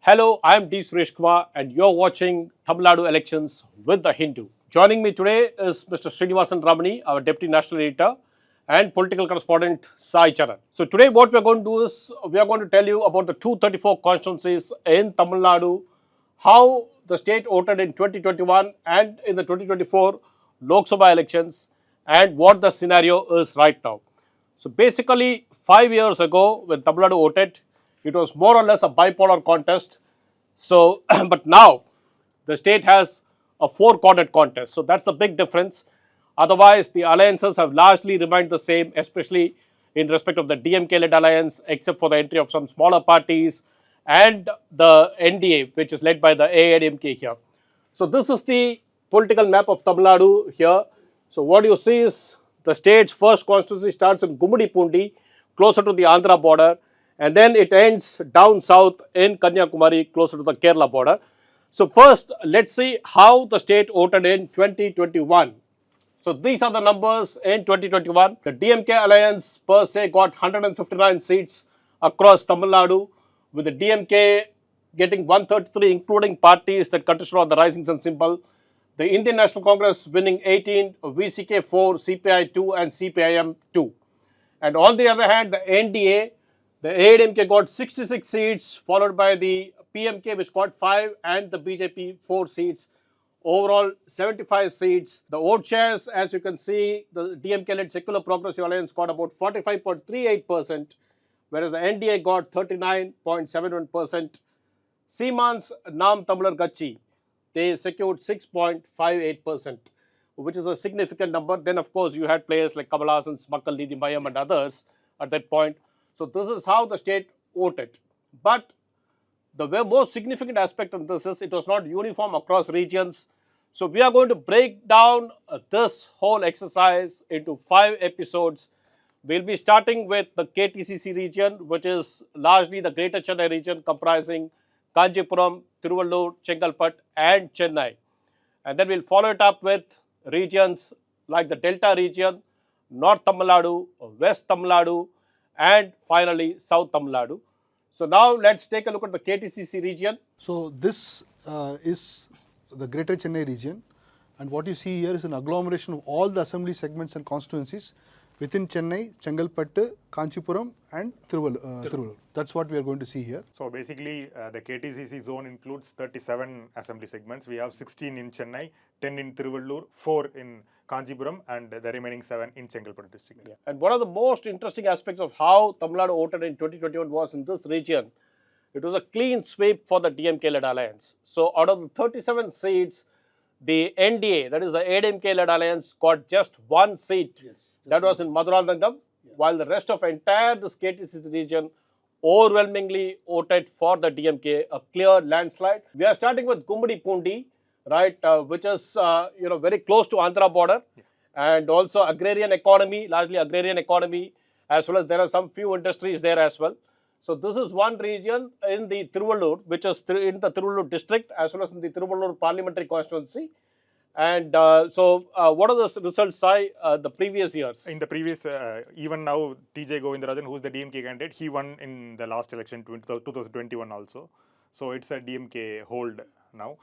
Hello, I am D. Suresh Kumar and you're watching Tamil Nadu elections with the Hindu. Joining me today is Mr. Srinivasan Ramani, our Deputy National Editor, and political correspondent Sai Charan. So today what we are going to do is we are going to tell you about the 234 constituencies in Tamil Nadu, how the state voted in 2021 and in the 2024 Lok Sabha elections, and what the scenario is right now. So basically 5 years ago when Tamil Nadu voted, it was more or less a bipolar contest. So, but now the state has a four-cornered contest. So that's a big difference. Otherwise, the alliances have largely remained the same, especially in respect of the DMK-led alliance, except for the entry of some smaller parties and the NDA, which is led by the AIDMK here. So this is the political map of Tamil Nadu here. So what you see is the state's first constituency starts in Gummudipundi, closer to the Andhra border, and then it ends down south in Kanyakumari, closer to the Kerala border. So first, let's see how the state voted in 2021. So these are the numbers in 2021. The DMK alliance per se got 159 seats across Tamil Nadu, with the DMK getting 133, including parties that contested on the Rising Sun symbol. The Indian National Congress winning 18, VCK 4, CPI 2 and CPIM 2. And on the other hand, the NDA, the AIDMK got 66 seats, followed by the PMK which got 5 and the BJP 4 seats. Overall 75 seats. The vote shares, as you can see, the DMK-led Secular Progressive Alliance got about 45.38%, whereas the NDA got 39.71%. Seaman's Nam Tamilar Kachi, they secured 6.58%, which is a significant number. Then, of course, you had players like Kamal Hassan's Makkal Needhi Mayam and others at that point. So this is how the state voted. But the most significant aspect of this is it was not uniform across regions. So we are going to break down this whole exercise into 5 episodes. We'll be starting with the KTCC region, which is largely the Greater Chennai region, comprising Kancheepuram, Tiruvallur, Chengalpattu and Chennai. And then we'll follow it up with regions like the Delta region, North Tamil Nadu, West Tamil Nadu, and finally South Tamil Nadu. So now let's take a look at the KTCC region. So this is the Greater Chennai region, and what you see here is an agglomeration of all the assembly segments and constituencies within Chennai, Chengalpattu, Kancheepuram and Tiruvallur. That's what we are going to see here. So basically the KTCC zone includes 37 assembly segments. We have 16 in Chennai, 10 in Tiruvallur, 4 in Kancheepuram and the remaining 7 in Chengalpattu district. Yeah. And one of the most interesting aspects of how Tamil Nadu voted in 2021 was in this region, it was a clean sweep for the DMK-led alliance. So out of the 37 seats, the NDA, that is the AIDMK-led alliance, got just 1 seat. Yes. That was in Madurai, while the rest of entire this KTCC region overwhelmingly voted for the DMK, a clear landslide. We are starting with Gummudipundi, right, which is very close to Andhra border, and also agrarian economy, largely agrarian economy, as well as there are some few industries there as well. So this is one region in the Tiruvallur, which is in the Tiruvallur district, as well as in the Tiruvallur parliamentary constituency. And what are the results, Sai, the previous years? In the previous, even now, TJ Govindarajan, who is the DMK candidate, he won in the last election, 2021 also. So it's a DMK hold now.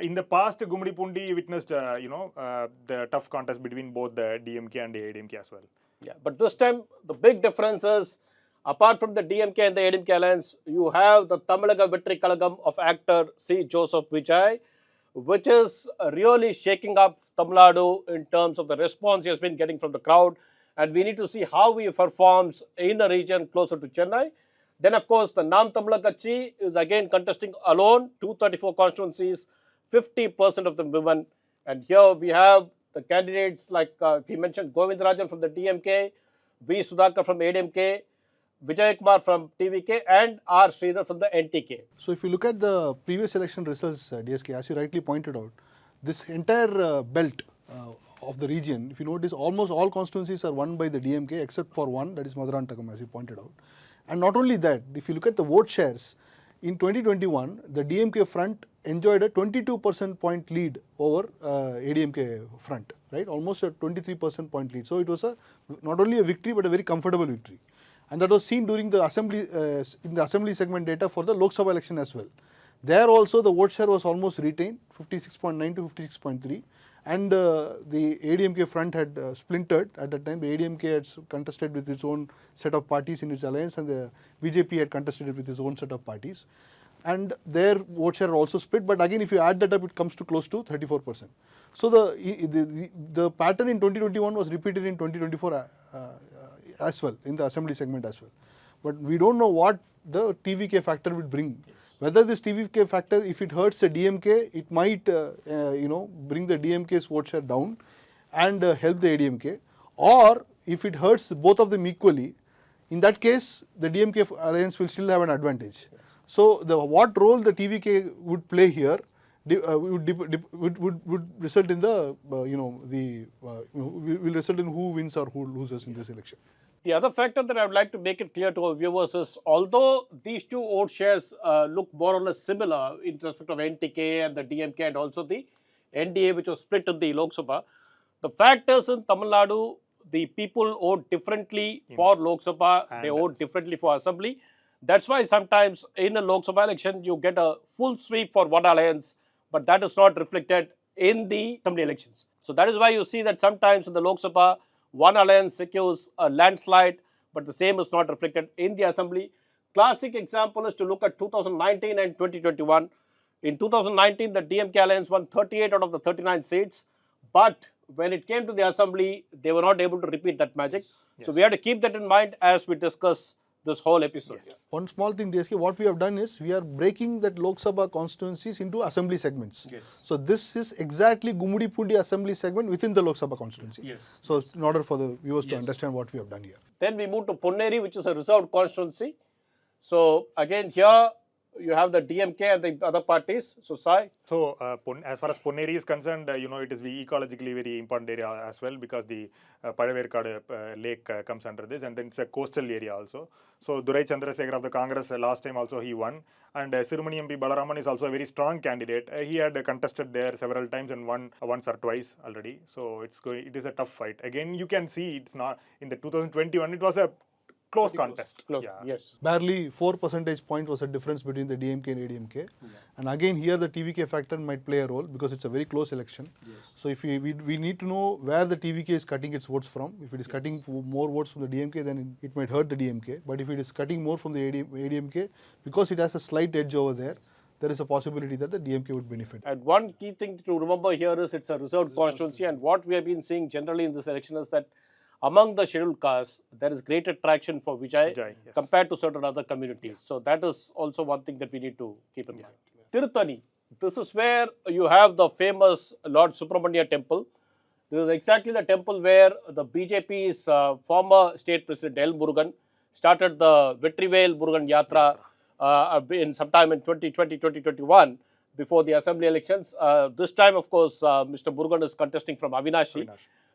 In the past, Gummudipundi witnessed, the tough contest between both the DMK and the AIDMK as well. Yeah, but this time, the big difference is, apart from the DMK and the AIDMK alliance, you have the Tamilaga Vetri Kalagam of actor C. Joseph Vijay, which is really shaking up Tamil Nadu in terms of the response he has been getting from the crowd. And we need to see how he performs in a region closer to Chennai. Then, of course, the Nam Tamilar Kachi is again contesting alone, 234 constituencies, 50% of them women. And here we have the candidates like he mentioned Govindarajan from the DMK, V. Sudhakar from AIDMK, Vijay Kumar from TVK and R. Sridhar from the NTK. So if you look at the previous election results, DSK, as you rightly pointed out, this entire belt of the region, if you notice, almost all constituencies are won by the DMK except for one, that is Madurai, as you pointed out. And not only that, if you look at the vote shares, in 2021, the DMK front enjoyed a 22% point lead over AIDMK front, right? Almost a 23% point lead. So it was not only a victory, but a very comfortable victory. And that was seen during the assembly, in the assembly segment data for the Lok Sabha election as well. There also the vote share was almost retained, 56.9 to 56.3. And the ADMK front had splintered at that time. The ADMK had contested with its own set of parties in its alliance, and the BJP had contested with its own set of parties. And their vote share also split, but again if you add that up, it comes to close to 34%. So the pattern in 2021 was repeated in 2024 as well, in the assembly segment as well. But we don't know what the TVK factor will bring. Whether this TVK factor, if it hurts the DMK, it might bring the DMK's vote share down and help the ADMK. Or if it hurts both of them equally, in that case the DMK alliance will still have an advantage. So what role the TVK would play here would result in will result in who wins or who loses in this election. The other factor that I would like to make it clear to our viewers is, although these two vote shares look more or less similar in respect of NTK and the DMK and also the NDA, which was split in the Lok Sabha, the fact is in Tamil Nadu, the people vote differently for Lok Sabha, they vote differently for Assembly. That's why sometimes in a Lok Sabha election, you get a full sweep for one alliance, but that is not reflected in the Assembly elections. So that is why you see that sometimes in the Lok Sabha, one alliance secures a landslide, but the same is not reflected in the Assembly. Classic example is to look at 2019 and 2021. In 2019, the DMK alliance won 38 out of the 39 seats, but when it came to the Assembly, they were not able to repeat that magic. So we have to keep that in mind as we discuss this whole episode. One small thing, DSK, what we have done is we are breaking that Lok Sabha constituencies into assembly segments. So this is exactly Gumudi-Pundi assembly segment within the Lok Sabha constituency. So in order for the viewers to understand what we have done here. Then we move to Ponneri, which is a reserved constituency. So again here you have the DMK and the other parties. So Sai? So as far as Ponneri is concerned, it is the ecologically very important area as well, because the Padaverkadu lake comes under this, and then it's a coastal area also. So Durai Chandrasekhar of the Congress last time also he won, and Sirumani MP Balaraman is also a very strong candidate. He had contested there several times and won once or twice already. So it is a tough fight. Again, you can see it's not in the 2021. It was a close contest. Yes. Barely 4 percentage point was a difference between the DMK and ADMK. And again here the TVK factor might play a role because it's a very close election. So if we need to know where the TVK is cutting its votes from. If it is cutting more votes from the DMK, then it might hurt the DMK. But if it is cutting more from the ADMK, because it has a slight edge over there, there is a possibility that the DMK would benefit. And one key thing to remember here is it's a reserved constituency, and what we have been seeing generally in this election is that among the scheduled castes, there is greater traction for Vijay compared to certain other communities. So that is also one thing that we need to keep in mind. Tirutani, this is where you have the famous Lord Subramania temple. This is exactly the temple where the BJP's former state president L. Murugan started the Vetrivel Murugan Yatra in sometime in 2020-2021 before the assembly elections. This time, of course, Mr. Murugan is contesting from Avinashi,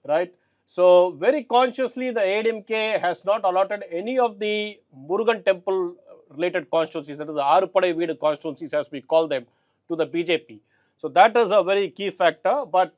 right? So very consciously, the ADMK has not allotted any of the Murugan temple related constituencies, that is the Arupadai Veedu constituencies as we call them, to the BJP. So that is a very key factor, but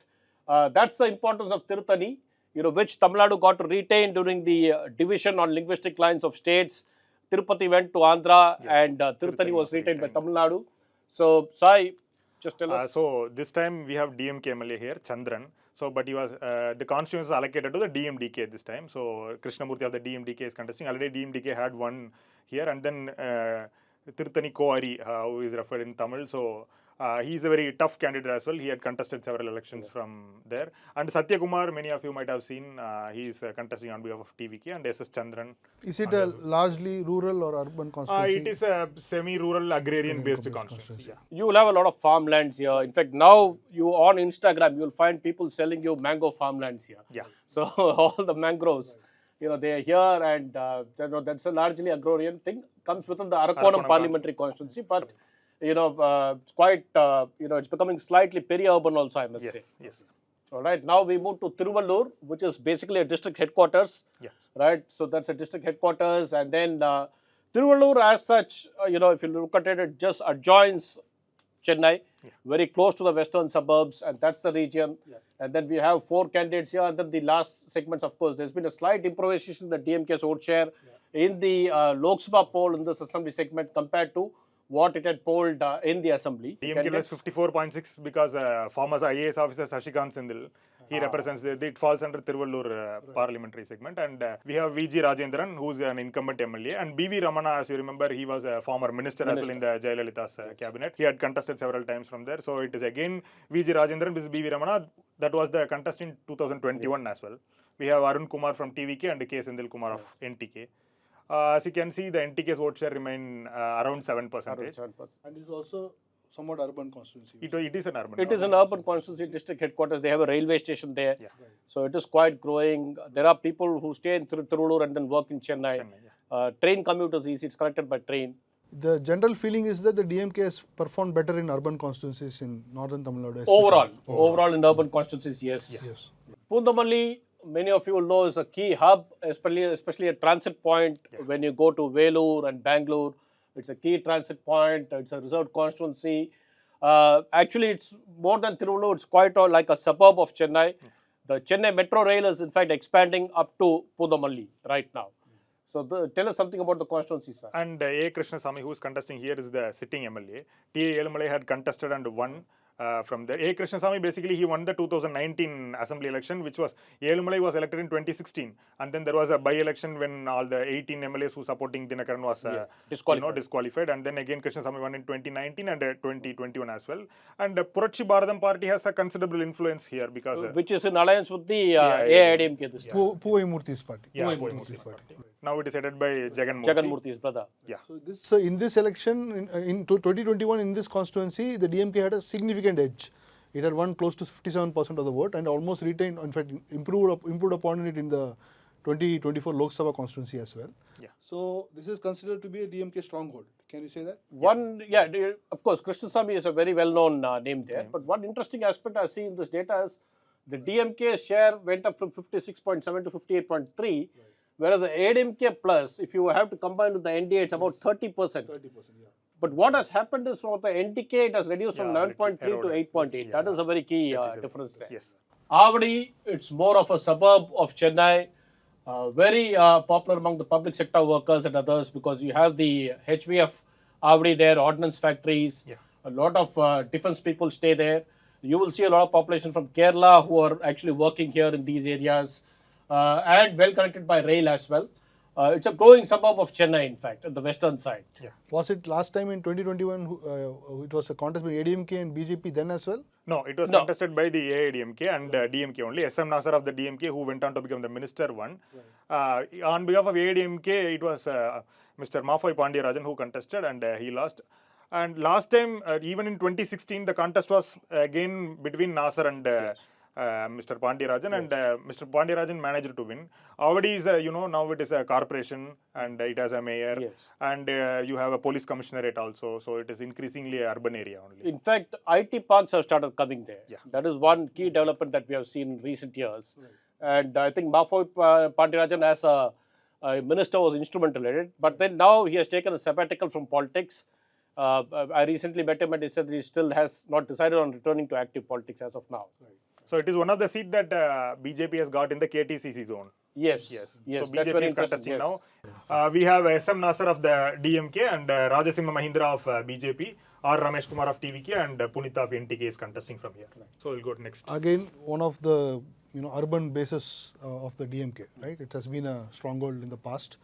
that's the importance of Tirutani, which Tamil Nadu got to retain during the division on linguistic lines of states. Tirupati went to Andhra and Tirutani was retained by Tamil Nadu. So Sai, just tell us. So this time we have DMK MLA here, Chandran. So, but he was the constituency was allocated to the DMDK this time. So, Krishnamurthy of the DMDK is contesting. Already DMDK had one here, and then Tirthani Koari, who is referred in Tamil. So, he is a very tough candidate as well. He had contested several elections from there. And Satya Kumar, many of you might have seen, he is contesting on behalf of TVK, and SS Chandran. Is it a largely rural or urban constituency? It is a semi-rural agrarian-based constituency. You will have a lot of farmlands here. In fact, now you on Instagram, you will find people selling you mango farmlands here. So all the mangroves, they are here, and that's a largely agrarian thing. Comes within the Arakonam parliamentary constituency, but it's quite, it's becoming slightly peri-urban also, I must say. Yes. All right, now we move to Tiruvallur, which is basically a district headquarters. Right, so that's a district headquarters, and then Tiruvallur as such, if you look at it, it just adjoins Chennai, very close to the western suburbs, and that's the region. And then we have 4 candidates here, and then the last segments, of course, there's been a slight improvisation in the DMK's vote share in the Lok Sabha poll in this assembly segment compared to what it had polled in the assembly. DMK was 54.6 because former IAS officer Sashikant Sindil, he represents, it falls under Tiruvallur parliamentary segment. And we have VG Rajendran, who's an incumbent MLA. And BV Ramana, as you remember, he was a former minister as well in the Jayalalitha's cabinet. He had contested several times from there. So it is again VG Rajendran, this is BV Ramana. That was the contest in 2021 as well. We have Arun Kumar from TVK and K. Sendil Kumar of NTK. As you can see, the NTK's vote share remain around 7%. And it's also somewhat urban constituency. It is an urban. It is an urban constituency district headquarters. They have a railway station there. Yeah. So it is quite growing. There are people who stay in Tiruvallur and then work in Chennai. Train commute is easy. It's connected by train. The general feeling is that the DMK has performed better in urban constituencies in northern Tamil Nadu. Overall in urban constituencies, yes. Pundamalli, many of you will know, is a key hub, especially a transit point when you go to Vellore and Bangalore. It's a key transit point. It's a reserved constituency. Actually, it's more than Tiruvallur. It's quite like a suburb of Chennai. The Chennai Metro Rail is in fact expanding up to Pundamalli right now. So tell us something about the constituency, sir. And A. Krishnasamy, who is contesting here, is the sitting MLA. T. A. Elumalai had contested and won. From there, A. Krishnasamy basically he won the 2019 assembly election, which was Elumalai was elected in 2016, and then there was a by-election when all the 18 MLAs who supporting Dinakaran was disqualified, and then again Krishnasamy won in 2019 and 2021 as well. And Purachi Bharatham party has a considerable influence here because which is in alliance with the AIDMK this time. Puvai Murthy's party. Murthy's party. Now it is headed by Jagan Murthy's brother. Yeah. So this in this election in 2021 in this constituency, the DMK had a significant edge. It had won close to 57% of the vote and almost retained, in fact, improved upon it in the 2024 Lok Sabha constituency as well. Yeah. So this is considered to be a DMK stronghold. Can you say that? Of course, Krishnasamy is a very well-known name there. But one interesting aspect I see in this data is the DMK share went up from 56.7 to 58.3. Whereas the ADMK plus, if you have to combine with the NDA, it's about 30%. 30%, yeah. But what has happened is for the NTK, it has reduced from 9.3 to 8.8. That is a very key difference there. Yes. Avadi, it's more of a suburb of Chennai, very popular among the public sector workers and others because you have the HVF Avadi there, ordnance factories, a lot of defense people stay there. You will see a lot of population from Kerala who are actually working here in these areas. And well connected by rail as well. It's a growing suburb of Chennai, in fact, on the western side. Yeah. Was it last time in 2021, it was a contest between ADMK and BJP then as well? No, it was contested by the AIDMK and DMK only. SM Nasser of the DMK, who went on to become the minister, won. On behalf of AIDMK, it was Mr. Mafoi Pandiyarajan who contested and he lost. And last time, even in 2016, the contest was again between Nasser and Mr. Pandiyarajan, and Mr. Pandiyarajan managed to win. Avadi is, now it is a corporation and it has a mayor, and you have a police commissionerate also. So it is increasingly an urban area only. In fact, IT parks have started coming there. Yeah. That is one key development that we have seen in recent years. And I think Mafoi Pandiyarajan as a minister was instrumental in it. But then now he has taken a sabbatical from politics. I recently met him and he said he still has not decided on returning to active politics as of now. So it is one of the seats that BJP has got in the KTCC zone. Yes. So BJP is contesting now. We have SM Nasser of the DMK and Rajasimha Mahindra of BJP, R. Ramesh Kumar of TVK, and Punita of NTK is contesting from here. So we'll go to next. Again, one of the urban bases of the DMK, right? It has been a stronghold in the past,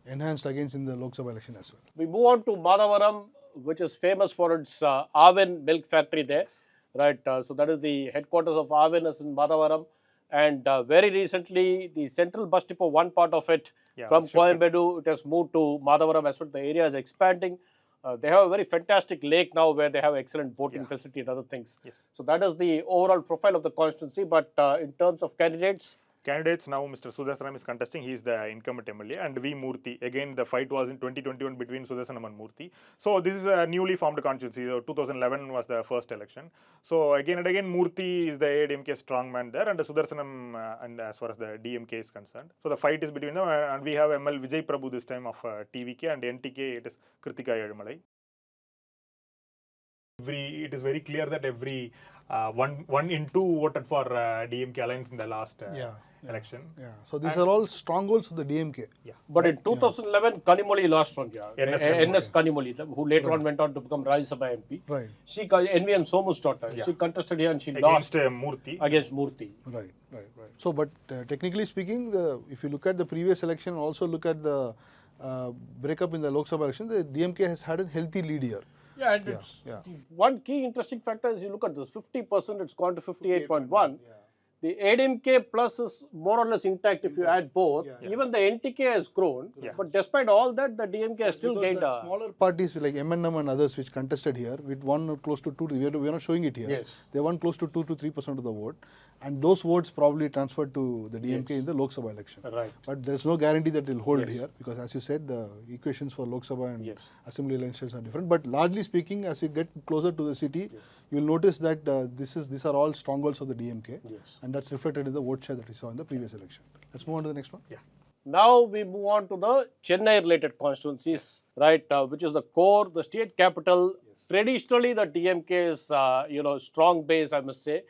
enhanced against in the Lok Sabha election as well. We move on to Madavaram, which is famous for its Avin milk factory there. Right, so that is the headquarters of Avin is in Madavaram, and very recently the central bus depot, one part of it from Coimbatore, it has moved to Madavaram as well. The area is expanding. They have a very fantastic lake now where they have excellent boating facility and other things. So that is the overall profile of the constituency. But in terms of candidates, now Mr. Sudarshanam is contesting. He is the incumbent MLA, and V. Murthy. Again, the fight was in 2021 between Sudarshanam and Murthy. So this is a newly formed constituency. 2011 was the first election. So again and again, Murthy is the ADMK strongman there, and Sudarshanam, and as far as the DMK is concerned. So the fight is between them, and we have ML Vijay Prabhu this time of TVK, and NTK it is Kritika Elumalai. It is very clear that every 1 in 2 voted for DMK alliance in the last election. Yeah. So these are all strongholds of the DMK. Yeah. But in 2011, Kanimoli lost from here. NS Kanimoli, who later on went on to become Rajya Sabha MP. Right. She, NVN Somu's daughter, she contested here and she Against lost Murthy. against Murthy. Right. So, but technically speaking, if you look at the previous election, also look at the breakup in the Lok Sabha election, the DMK has had a healthy lead here. Yeah, and it's one key interesting factor is you look at this 50%, it's gone to 58.1. The ADMK plus is more or less intact if you add both. Even the NTK has grown, but despite all that, the DMK has still gained a... Smaller parties like MNM and others which contested here, with one close to 2, we are not showing it here. Yes. They won close to 2 to 3% of the vote, and those votes probably transferred to the DMK in the Lok Sabha election. Right. But there is no guarantee that it will hold here, because as you said, the equations for Lok Sabha and Assembly elections are different. But largely speaking, as you get closer to the city, you will notice that these are all strongholds of the DMK, and that's reflected in the vote share that we saw in the previous election. Let's move on to the next one. Now we move on to the Chennai related constituencies, right, which is the core, the state capital. Traditionally, the DMK is, strong base, I must say.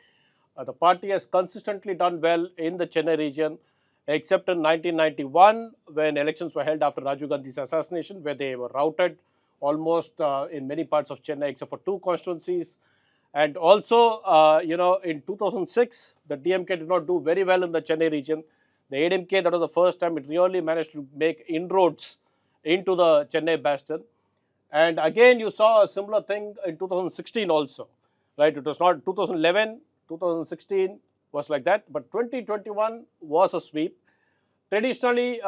The party has consistently done well in the Chennai region, except in 1991 when elections were held after Rajiv Gandhi's assassination, where they were routed almost in many parts of Chennai except for 2 constituencies. And also, in 2006, the DMK did not do very well in the Chennai region. The ADMK, that was the first time it really managed to make inroads into the Chennai bastion. And again, you saw a similar thing in 2016 also, right? It was not 2011, 2016 was like that, but 2021 was a sweep. Traditionally,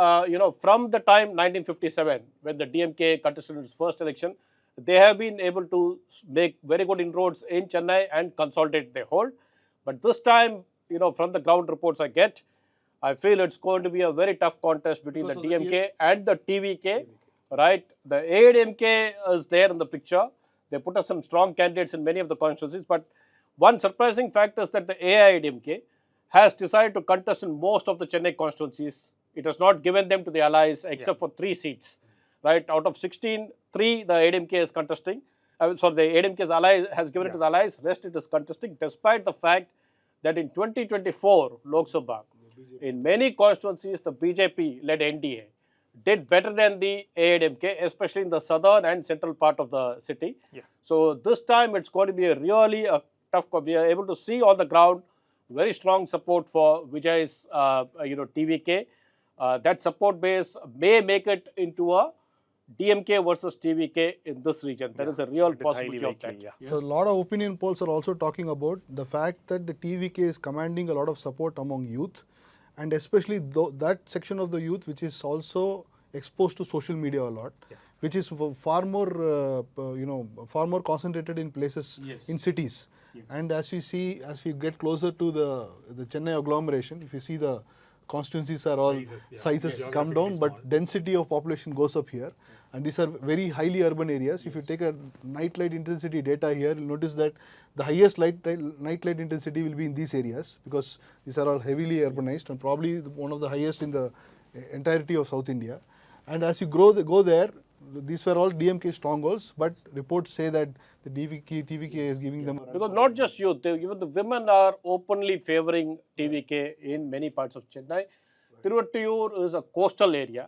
from the time 1957, when the DMK contested its first election, they have been able to make very good inroads in Chennai and consolidate their hold. But this time, from the ground reports I get, I feel it's going to be a very tough contest between the DMK and the TVK, right? The ADMK is there in the picture. They put up some strong candidates in many of the constituencies, but one surprising fact is that the AIADMK has decided to contest in most of the Chennai constituencies. It has not given them to the allies except for 3 seats, right? Out of 16, 3 the ADMK is contesting. The ADMK's ally has given it to the allies, rest it is contesting, despite the fact that in 2024 Lok Sabha, in many constituencies, the BJP-led NDA did better than the AIADMK, especially in the southern and central part of the city. So this time it's going to be really a tough. We are able to see on the ground very strong support for Vijay's, TVK. That support base may make it into a DMK versus TVK in this region. There is a real possibility of that. So a lot of opinion polls are also talking about the fact that the TVK is commanding a lot of support among youth, and especially that section of the youth which is also exposed to social media a lot, which is far more concentrated in places in cities. And as we get closer to the Chennai agglomeration, if you see the constituencies are all sizes come down, but density of population goes up here, and these are very highly urban areas. If you take a night light intensity data here, you'll notice that the highest night light intensity will be in these areas, because these are all heavily urbanized and probably one of the highest in the entirety of South India. And as you go there, these were all DMK strongholds, but reports say that the TVK is giving them... Because not just youth, even the women are openly favoring TVK in many parts of Chennai. Tiruvallur is a coastal area,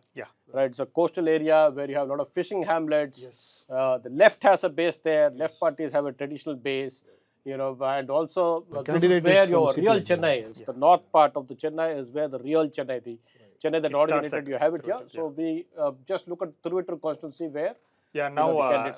right? It's a coastal area where you have a lot of fishing hamlets. The left has a base there. Left parties have a traditional base, and also this is where your real Chennai is. The north part of the Chennai is where the real Chennai, the Chennai that originated, you have it here. So we just look at Tiruvallur constituency where. Now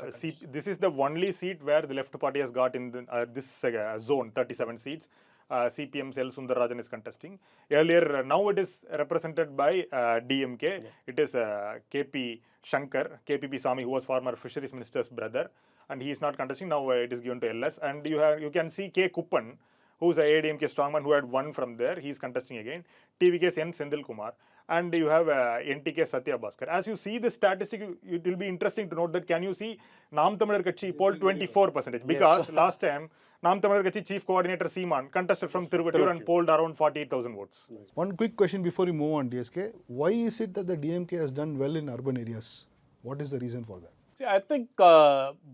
this is the only seat where the left party has got in this zone, 37 seats. CPM's L. Sundararajan is contesting. Earlier, now it is represented by DMK. It is KP Shankar, KPP Sami, who was former fisheries minister's brother, and he is not contesting. Now it is given to LS. And you can see K. Kuppan, who is a ADMK strongman who had won from there. He is contesting again. TVK's N. Sendil Kumar. And you have NTK Satya Bhaskar. As you see the statistic, it will be interesting to note that can you see Nam Tamil Katchi polled 24%, because last time Nam Tamil Katchi Chief Coordinator Seeman contested from Tiruvallur and polled around 48,000 votes. One quick question before you move on, DSK. Why is it that the DMK has done well in urban areas? What is the reason for that? See, I think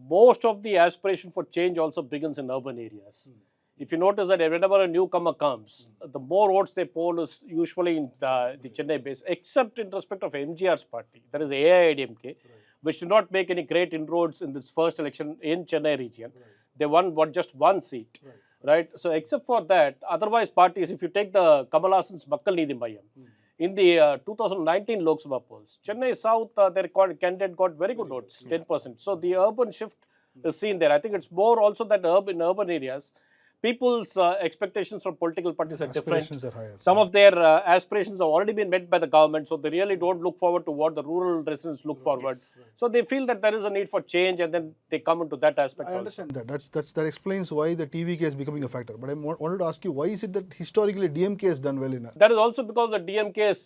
most of the aspiration for change also begins in urban areas. If you notice that whenever a newcomer comes, the more votes they poll is usually in the Chennai base, except in respect of MGR's party, that is AIADMK, which did not make any great inroads in this first election in Chennai region. They won just one seat, right? So except for that, otherwise parties, if you take the Kamal Hassan's Makkal Needhi Mayam, in the 2019 Lok Sabha polls, Chennai South, their candidate got very good votes, 10%. So the urban shift is seen there. I think it's more also that in urban areas, people's expectations from political parties are different. Aspirations are higher. Some of their aspirations have already been met by the government, so they really don't look forward to what the rural residents look forward. So they feel that there is a need for change, and then they come into that aspect. I understand that. That explains why the TVK is becoming a factor. But I wanted to ask you, why is it that historically DMK has done well in That is also because the DMK is,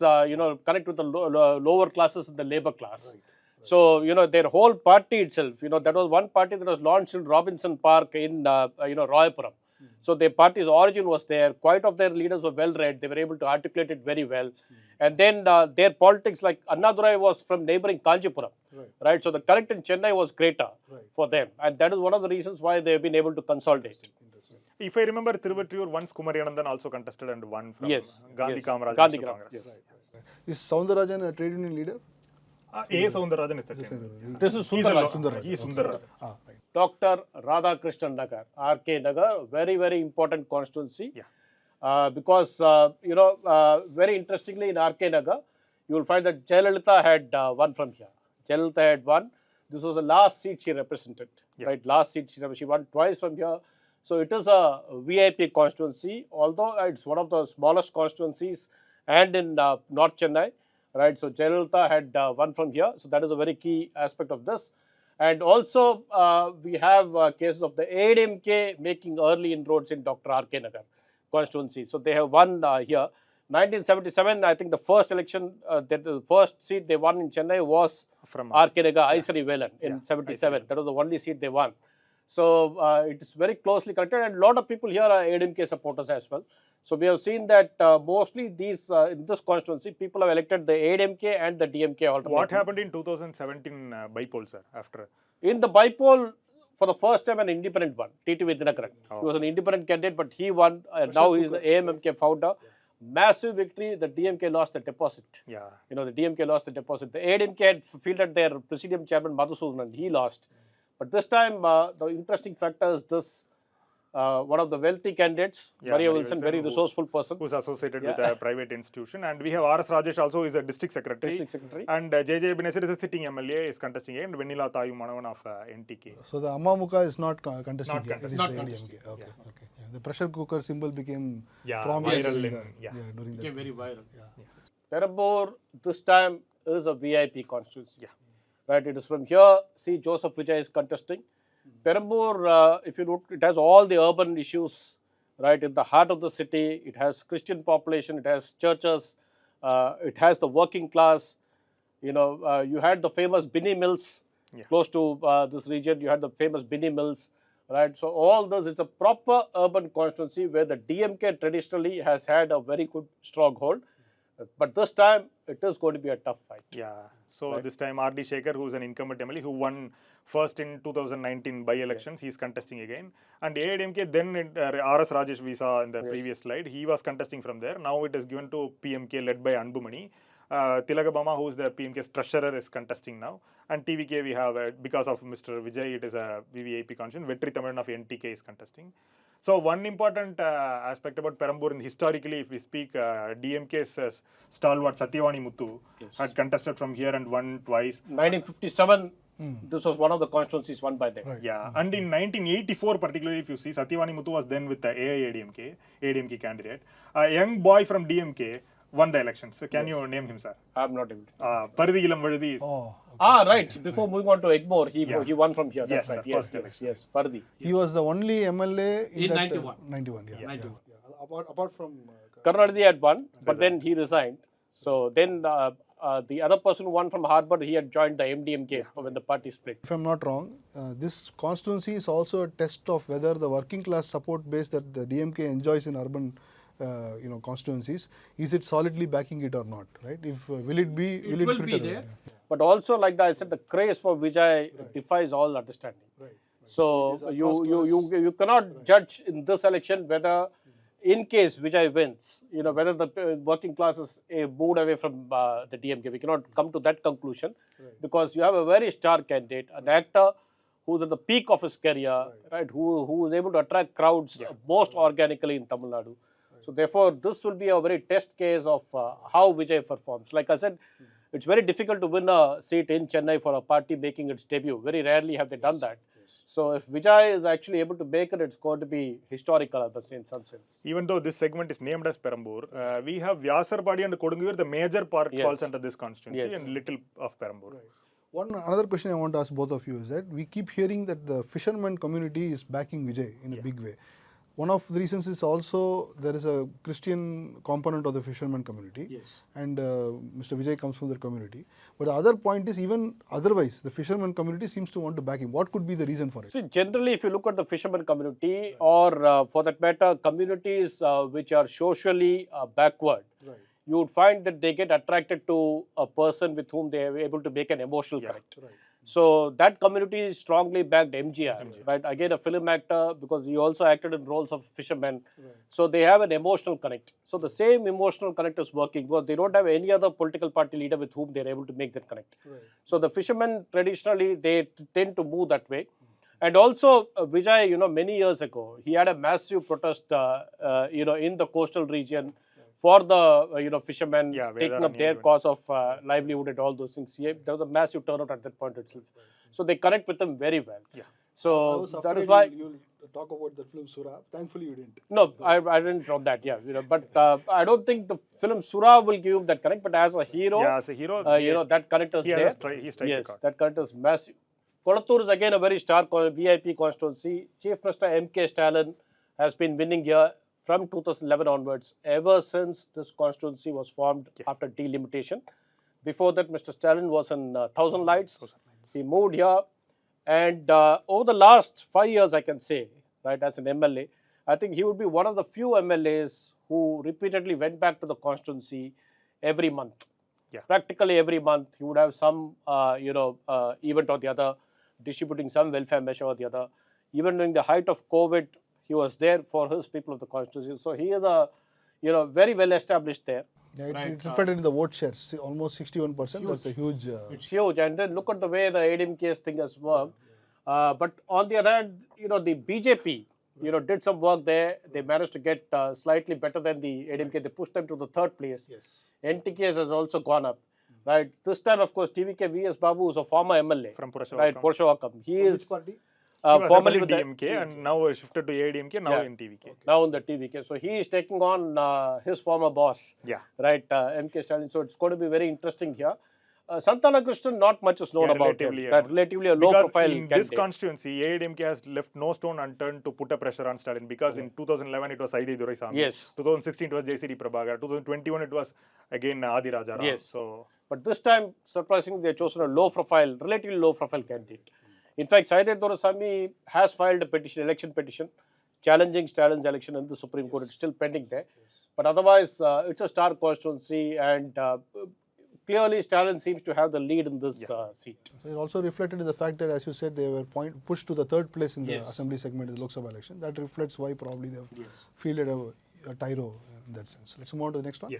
connect with the lower classes and the labor class. So, their whole party itself, that was one party that was launched in Robinson Park in, Royapuram. So their party's origin was there. Quite of their leaders were well read. They were able to articulate it very well. And then their politics, like Annadurai was from neighboring Kancheepuram, right? So the current in Chennai was greater for them. And that is one of the reasons why they have been able to consolidate. If I remember, Tiruvallur, once Kumariyanandan also contested and won from Gandhi Kamaraj Gandhi Congress. Yes. Is Soundarajan a trade union leader? A. Soundarajan is the candidate. This is Sundararajan. He is Sundararajan. Right. Dr. Radhakrishnan Nagar, RK Nagar, very, very important constituency. Because, very interestingly in RK Nagar, you will find that Jayalalitha had won from here. Jayalalitha had won. This was the last seat she represented, right? Last seat she won twice from here. So it is a VIP constituency, although it's one of the smallest constituencies and in North Chennai, right? So Jayalalitha had won from here. So that is a very key aspect of this. And also, we have cases of the ADMK making early inroads in Dr. R.K. Nagar constituency. So they have won here. 1977, I think the first election, the first seat they won in Chennai was from R.K. Nagar, Aisari Velan in 77. That was the only seat they won. So it is very closely connected, and a lot of people here are ADMK supporters as well. So we have seen that mostly these in this constituency, people have elected the ADMK and the DMK alternately. What happened in 2017 bypoll, sir? After in the bypoll, for the first time, an independent one, T.T. Vidyanakaran. He was an independent candidate, but he won. Now he is the AMMK founder. Massive victory. The DMK lost the deposit. The DMK lost the deposit. The ADMK had fielded their presidium chairman Madhusudanan. He lost. But this time, the interesting factor is this. One of the wealthy candidates, Maria Wilson, very resourceful person. Who's associated with a private institution. And we have R.S. Rajesh also is a district secretary. And J.J. Ebenezer is a sitting MLA, is contesting, and Venila Tayu Manavan of NTK. So the Amma Mukha is not contesting. Not contesting. It is Not the contesting. ADMK. Okay. The pressure cooker symbol became viral prominent during Became that. very viral. Perambur this time is a VIP constituency. Right, it is from here. See, Joseph Vijay is contesting. Perambur, if you look, it has all the urban issues, right, in the heart of the city. It has Christian population, it has churches, it has the working class. You had the famous Binny Mills close to this region. You had the famous Binny Mills, right? So all this is a proper urban constituency where the DMK traditionally has had a very good stronghold. But this time, it is going to be a tough fight. So this time R.D. Shekhar, who is an incumbent MLA, who won first in 2019 by-elections, he is contesting again. And AIDMK, then R.S. Rajesh we saw in the previous slide, he was contesting from there. Now it is given to PMK led by Anbumani. Tilagabama, who is the PMK's treasurer, is contesting now. And TVK we have, because of Mr. Vijay, it is a VVIP constitution. Vetri Tamilan of NTK is contesting. So one important aspect about Perambur, historically, if we speak, DMK's stalwart Satyavani Muthu had contested from here and won twice. 1957, this was one of the constituencies won by them. And in 1984, particularly, if you see, Satyavani Muthu was then with the ADMK candidate. A young boy from DMK won the elections. So can you name him, sir? I'm not able to. Paridigilam Vazhuthi. Right. Before moving on to Egmore, he won from here. That's right. Yes, Pardi. He was the only MLA in that, 91. 91, Apart from Karunanidhi had won, but then he resigned. So then the other person who won from Harvard, he had joined the MDMK when the party split. If I'm not wrong, this constituency is also a test of whether the working class support base that the DMK enjoys in urban constituencies, is it solidly backing it or not, right? If will it be? It will be there. But also, like I said, the craze for Vijay defies all understanding. So It is you, across you, class. you, you cannot judge in this election whether, in case Vijay wins, whether the working class is moved away from the DMK. We cannot come to that conclusion Right. because you have a very star candidate, an actor who's at the peak of his career, right? Who is able to attract crowds most organically in Tamil Nadu. So therefore, this will be a very test case of how Vijay performs. Like I said, it's very difficult to win a seat in Chennai for a party making its debut. Very rarely have they done that. So if Vijay is actually able to make it, it's going to be historical in some sense. Even though this segment is named as Perambur, we have Vyasarpadi and Kodunguvir, the major part falls under this constituency and little of Perambur. Another question I want to ask both of you is that we keep hearing that the fisherman community is backing Vijay in a big way. One of the reasons is also there is a Christian component of the fisherman community, and Mr. Vijay comes from that community. But the other point is, even otherwise, the fisherman community seems to want to back him. What could be the reason for it? See, generally, if you look at the fisherman community, or for that matter, communities which are socially backward, you would find that they get attracted to a person with whom they are able to make an emotional connect. So that community strongly backed MGR, right? Again, a film actor, because he also acted in roles of fishermen. So they have an emotional connect. So the same emotional connect is working because they don't have any other political party leader with whom they're able to make that connect. So the fishermen traditionally, they tend to move that way. And also, Vijay, many years ago, he had a massive protest, in the coastal region for the fishermen taking up their cause of livelihood and all those things. There was a massive turnout at that point itself. So they connect with them very well. So that is why you'll talk about the film Surah. Thankfully, you didn't. No, I didn't drop that. But I don't think the film Surah will give him that connect. But as a hero, as a hero, that connect is there. Yes, that connect is massive. Kolattur is again a very star VIP constituency. Chief Minister M.K. Stalin has been winning here from 2011 onwards, ever since this constituency was formed after delimitation. Before that, Mr. Stalin was in Thousand Lights. He moved here, and over the last 5 years, I can say, right, as an MLA, I think he would be one of the few MLAs who repeatedly went back to the constituency every month. Practically every month, he would have some, event or the other, distributing some welfare measure or the other. Even during the height of COVID, he was there for his people of the constituency. So he is a, very well established there. It's reflected in the vote shares, almost 61%. That's a huge. It's huge. And then look at the way the ADMK's thing has worked. But on the other hand, the BJP, did some work there. They managed to get slightly better than the ADMK. They pushed them to the third place. NTK has also gone up. Right. This time, of course, TVK V.S. Babu is a former MLA. From Purashavakkam. Right, Purashavakkam. He is. Which party? Formerly with with DMK and now shifted to ADMK, now in TVK. Now in the TVK. So he is taking on his former boss, right, M.K. Stalin. So it's going to be very interesting here. Santana Krishnan, not much is known about him. Relatively a low-profile in this constituency, ADMK has left no stone unturned to put a pressure on Stalin because in 2011 it was Saidi Duraisamy. 2016 it was JCD Prabhakar. 2021 it was again Adi Rajaram. So, but this time, surprisingly, they have chosen a low-profile, relatively low-profile candidate. In fact, Saidi Duraisamy has filed a petition, election petition, challenging Stalin's election in the Supreme Court. It's still pending there. But otherwise, it's a star constituency, and clearly Stalin seems to have the lead in this seat. So it's also reflected in the fact that, as you said, they were pushed to the third place in the assembly segment in the Lok Sabha election. That reflects why probably they have fielded a tyro in that sense. Let's move on to the next one.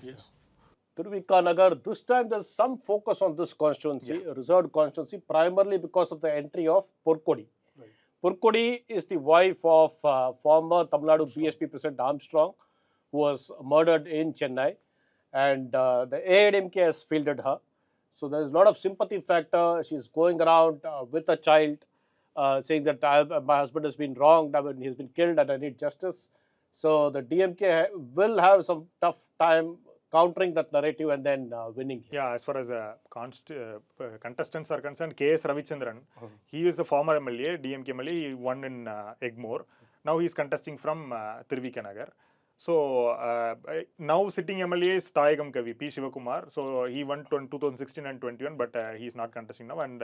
Tiruvallur Nagar, this time there's some focus on this constituency, a reserved constituency, primarily because of the entry of Porkodi. Porkodi is the wife of former Tamil Nadu BSP President Armstrong, who was murdered in Chennai, and the AIDMK has fielded her. So there's a lot of sympathy factor. She's going around with a child, saying that my husband has been wronged, he's been killed and I need justice. So the DMK will have some tough time countering that narrative and then winning. As far as contestants are concerned, K.S. Ravichandran, he is a former MLA, DMK MLA, he won in Egmore. Now he is contesting from Tiruvallur Nagar. So now sitting MLA is Tayagam Kavi, P. Shivakumar. So he won in 2016 and 21, but he is not contesting now. And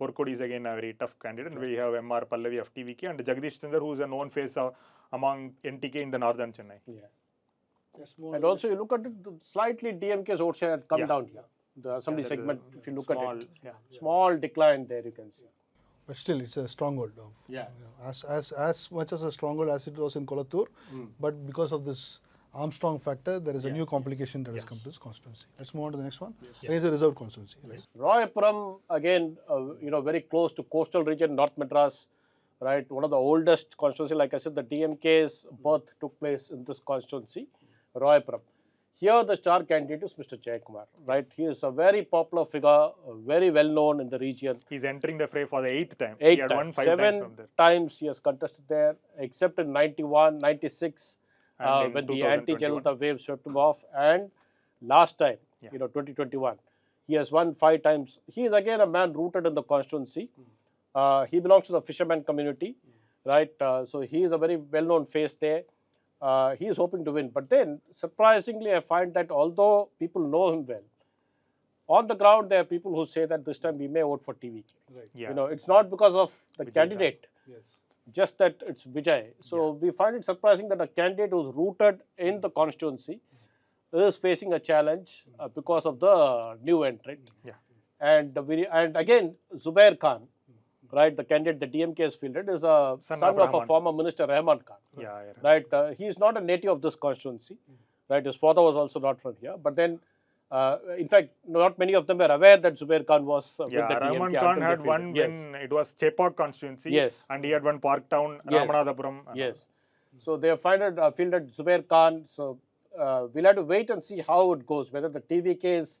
Porkodi is again a very tough candidate. And we have M.R. Pallavi of TVK and Jagdish Chandar, who is a known face among NTK in the northern Chennai. And also you look at it, slightly DMK's vote share had come down here. The assembly segment, if you look at it, small decline there you can see. But still, it's a stronghold. Yeah. As much as a stronghold as it was in Kolattur, but because of this Armstrong factor, there is a new complication that has come to this constituency. Let's move on to the next one. Again, it's a reserved constituency. Right? Royapuram, again, very close to coastal region, North Madras, right? One of the oldest constituency. Like I said, the DMK's birth took place in this constituency, Royapuram. Here, the star candidate is Mr. Jayakumar, right? He is a very popular figure, very well known in the region. He's entering the fray for the 8th time. He had won 5 7 times from there. times he has contested there, except in 91, 96, when the anti-Janata wave swept him off, and last time, 2021, he has won 5 times. He is again a man rooted in the constituency. He belongs to the fisherman community, right? So he is a very well-known face there. He is hoping to win. But then, surprisingly, I find that although people know him well, on the ground there are people who say that this time we may vote for TVK. Right. Yeah. It's not because of the Vijay candidate, Yes. just that it's Vijay. So we find it surprising that a candidate who's rooted in the constituency is facing a challenge because of the new entrant. Yeah. And again, Zubair Khan, right, the candidate the DMK has fielded is a son of a former minister, Rahman Khan. Yeah. Right, he is not a native of this constituency. Right, his father was also not from here. But then, in fact, not many of them were aware that Zubair Khan was with the DMK. Rahman Khan had won when it was Chepak constituency. Yes. And he had won Parktown, Yes. Ramanathapuram. Yes. So they have fielded Zubair Khan. So we'll have to wait and see how it goes. Whether the TVK's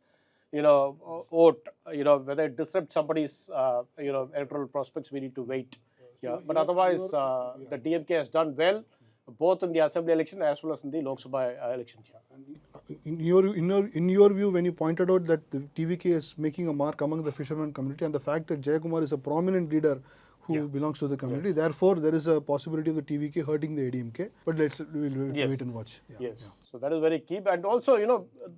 vote, whether it disrupts somebody's electoral prospects, we need to wait. Yeah. But otherwise, the DMK has done well, both in the assembly election as well as in the Lok Sabha election. In your view, when you pointed out that the TVK is making a mark among the fisherman community, and the fact that Jayakumar is a prominent leader who belongs to the community, therefore there is a possibility of the TVK hurting the ADMK. But we'll wait and watch. So that is very key. And also,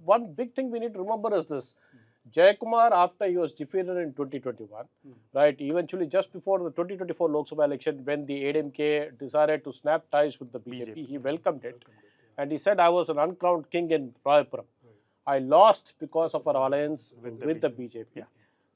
one big thing we need to remember is this. Jayakumar, after he was defeated in 2021, right, eventually just before the 2024 Lok Sabha election, when the ADMK decided to snap ties with the BJP, he welcomed it. And he said, I was an uncrowned king in Royapuram. I lost because of our alliance with the BJP.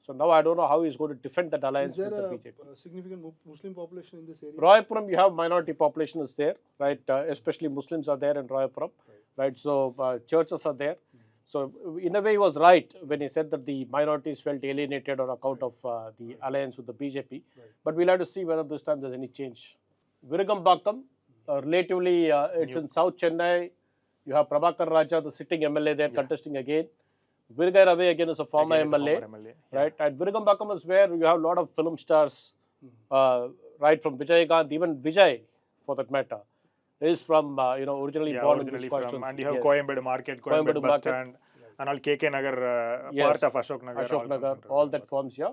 So now I don't know how he's going to defend that alliance with the BJP. Is there a significant Muslim population in this area? Royapuram, you have minority population is there, right? Especially Muslims are there in Royapuram, right? So churches are there. So in a way, he was right when he said that the minorities felt alienated on account of the alliance with the BJP. But we'll have to see whether this time there's any change. Virugambakam, relatively, it's in South Chennai. You have Prabhakar Raja, the sitting MLA there, contesting again. Virgai Rave again is a former MLA, right? And Virugambakam is where you have a lot of film stars, right from Vijay Gandhi, even Vijay, for that matter, is from originally born in this constituency. And you have Coimbatore Market, Coimbatore Bus Stand, and all KK Nagar, part of Ashok Nagar. Ashok Nagar, all that forms here.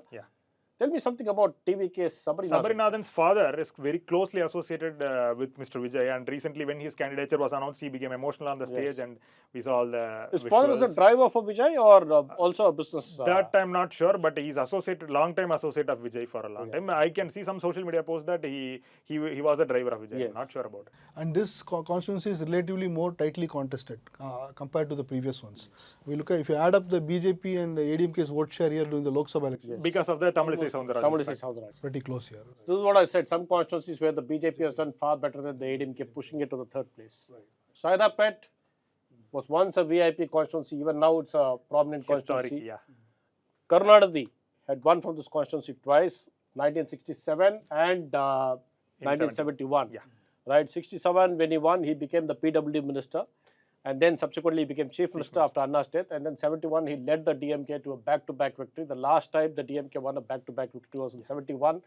Tell me something about TVK's Sabarinathan. Sabarinathan's father is very closely associated with Mr. Vijay, and recently when his candidature was announced, he became emotional on the stage, and we saw all the His visuals. father is a driver for Vijay or also a business? That I'm not sure, but he's associated, long-time associate of Vijay for a long time. I can see some social media posts that he was a driver of Vijay. I'm not sure about it. And this constituency is relatively more tightly contested compared to the previous ones. We look at, if you add up the BJP and the ADMK's vote share here during the Lok Sabha election, Because of the Tamil pretty close here. This is what I said. Some constituencies where the BJP has done far better than the ADMK, pushing it to the third place. Saidapet was once a VIP constituency. Even now it's a prominent constituency. Karnataka had won from this constituency twice, 1967 and 1971. Right, 67 when he won, he became the PWD minister. And then subsequently he became chief minister after Anna's death. And then 71, he led the DMK to a back-to-back victory. The last time the DMK won a back-to-back victory was in 71.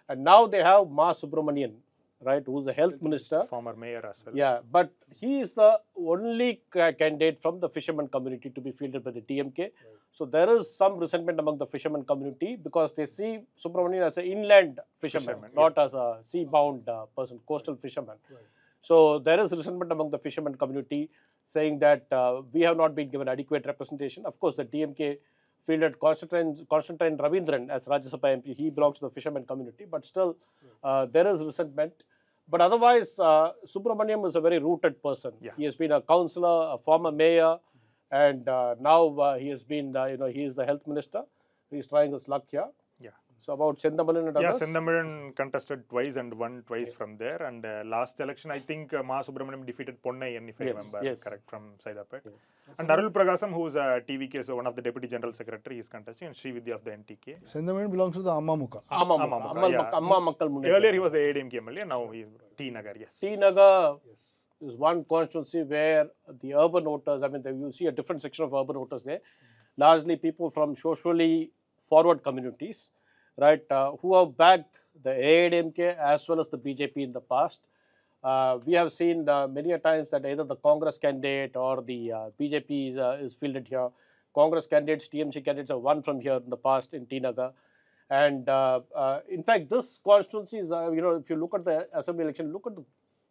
And now they have Ma Subramanian, right, who's the health minister. Former mayor as well. Yeah, but he is the only candidate from the fisherman community to be fielded by the DMK. So there is some resentment among the fisherman community because they see Subramanian as an inland fisherman, not as a sea-bound person, coastal fisherman. So there is resentment among the fisherman community saying that we have not been given adequate representation. Of course, the DMK fielded Constantine Ravindran as Rajya Sabha MP. He belongs to the fisherman community, but still there is resentment. But otherwise, Subramaniam is a very rooted person. He has been a councillor, a former mayor, and now he has been, he is the health minister. He is trying his luck here. So about Sendamalan and Yeah, others? Sendamalan contested twice and won twice from there. And last election, I think Ma Subramaniam defeated Ponnaiyan, if I remember correct, from Saidapet. And Arul Pragasam, who is a TVK, so one of the Deputy General Secretary, is contesting, and Srividya of the NTK. Sendamalan belongs to the Ammamuka. Amma Makkal Munnetram. Earlier he was the ADMK MLA, now he is T Nagar, yes. T Nagar is one constituency where the urban voters, I mean, you see a different section of urban voters there, largely people from socially forward communities, right, who have backed the AIDMK as well as the BJP in the past. We have seen many a times that either the Congress candidate or the BJP is fielded here. Congress candidates, TMC candidates have won from here in the past in T Nagar. And in fact, this constituency is, if you look at the assembly election, look at the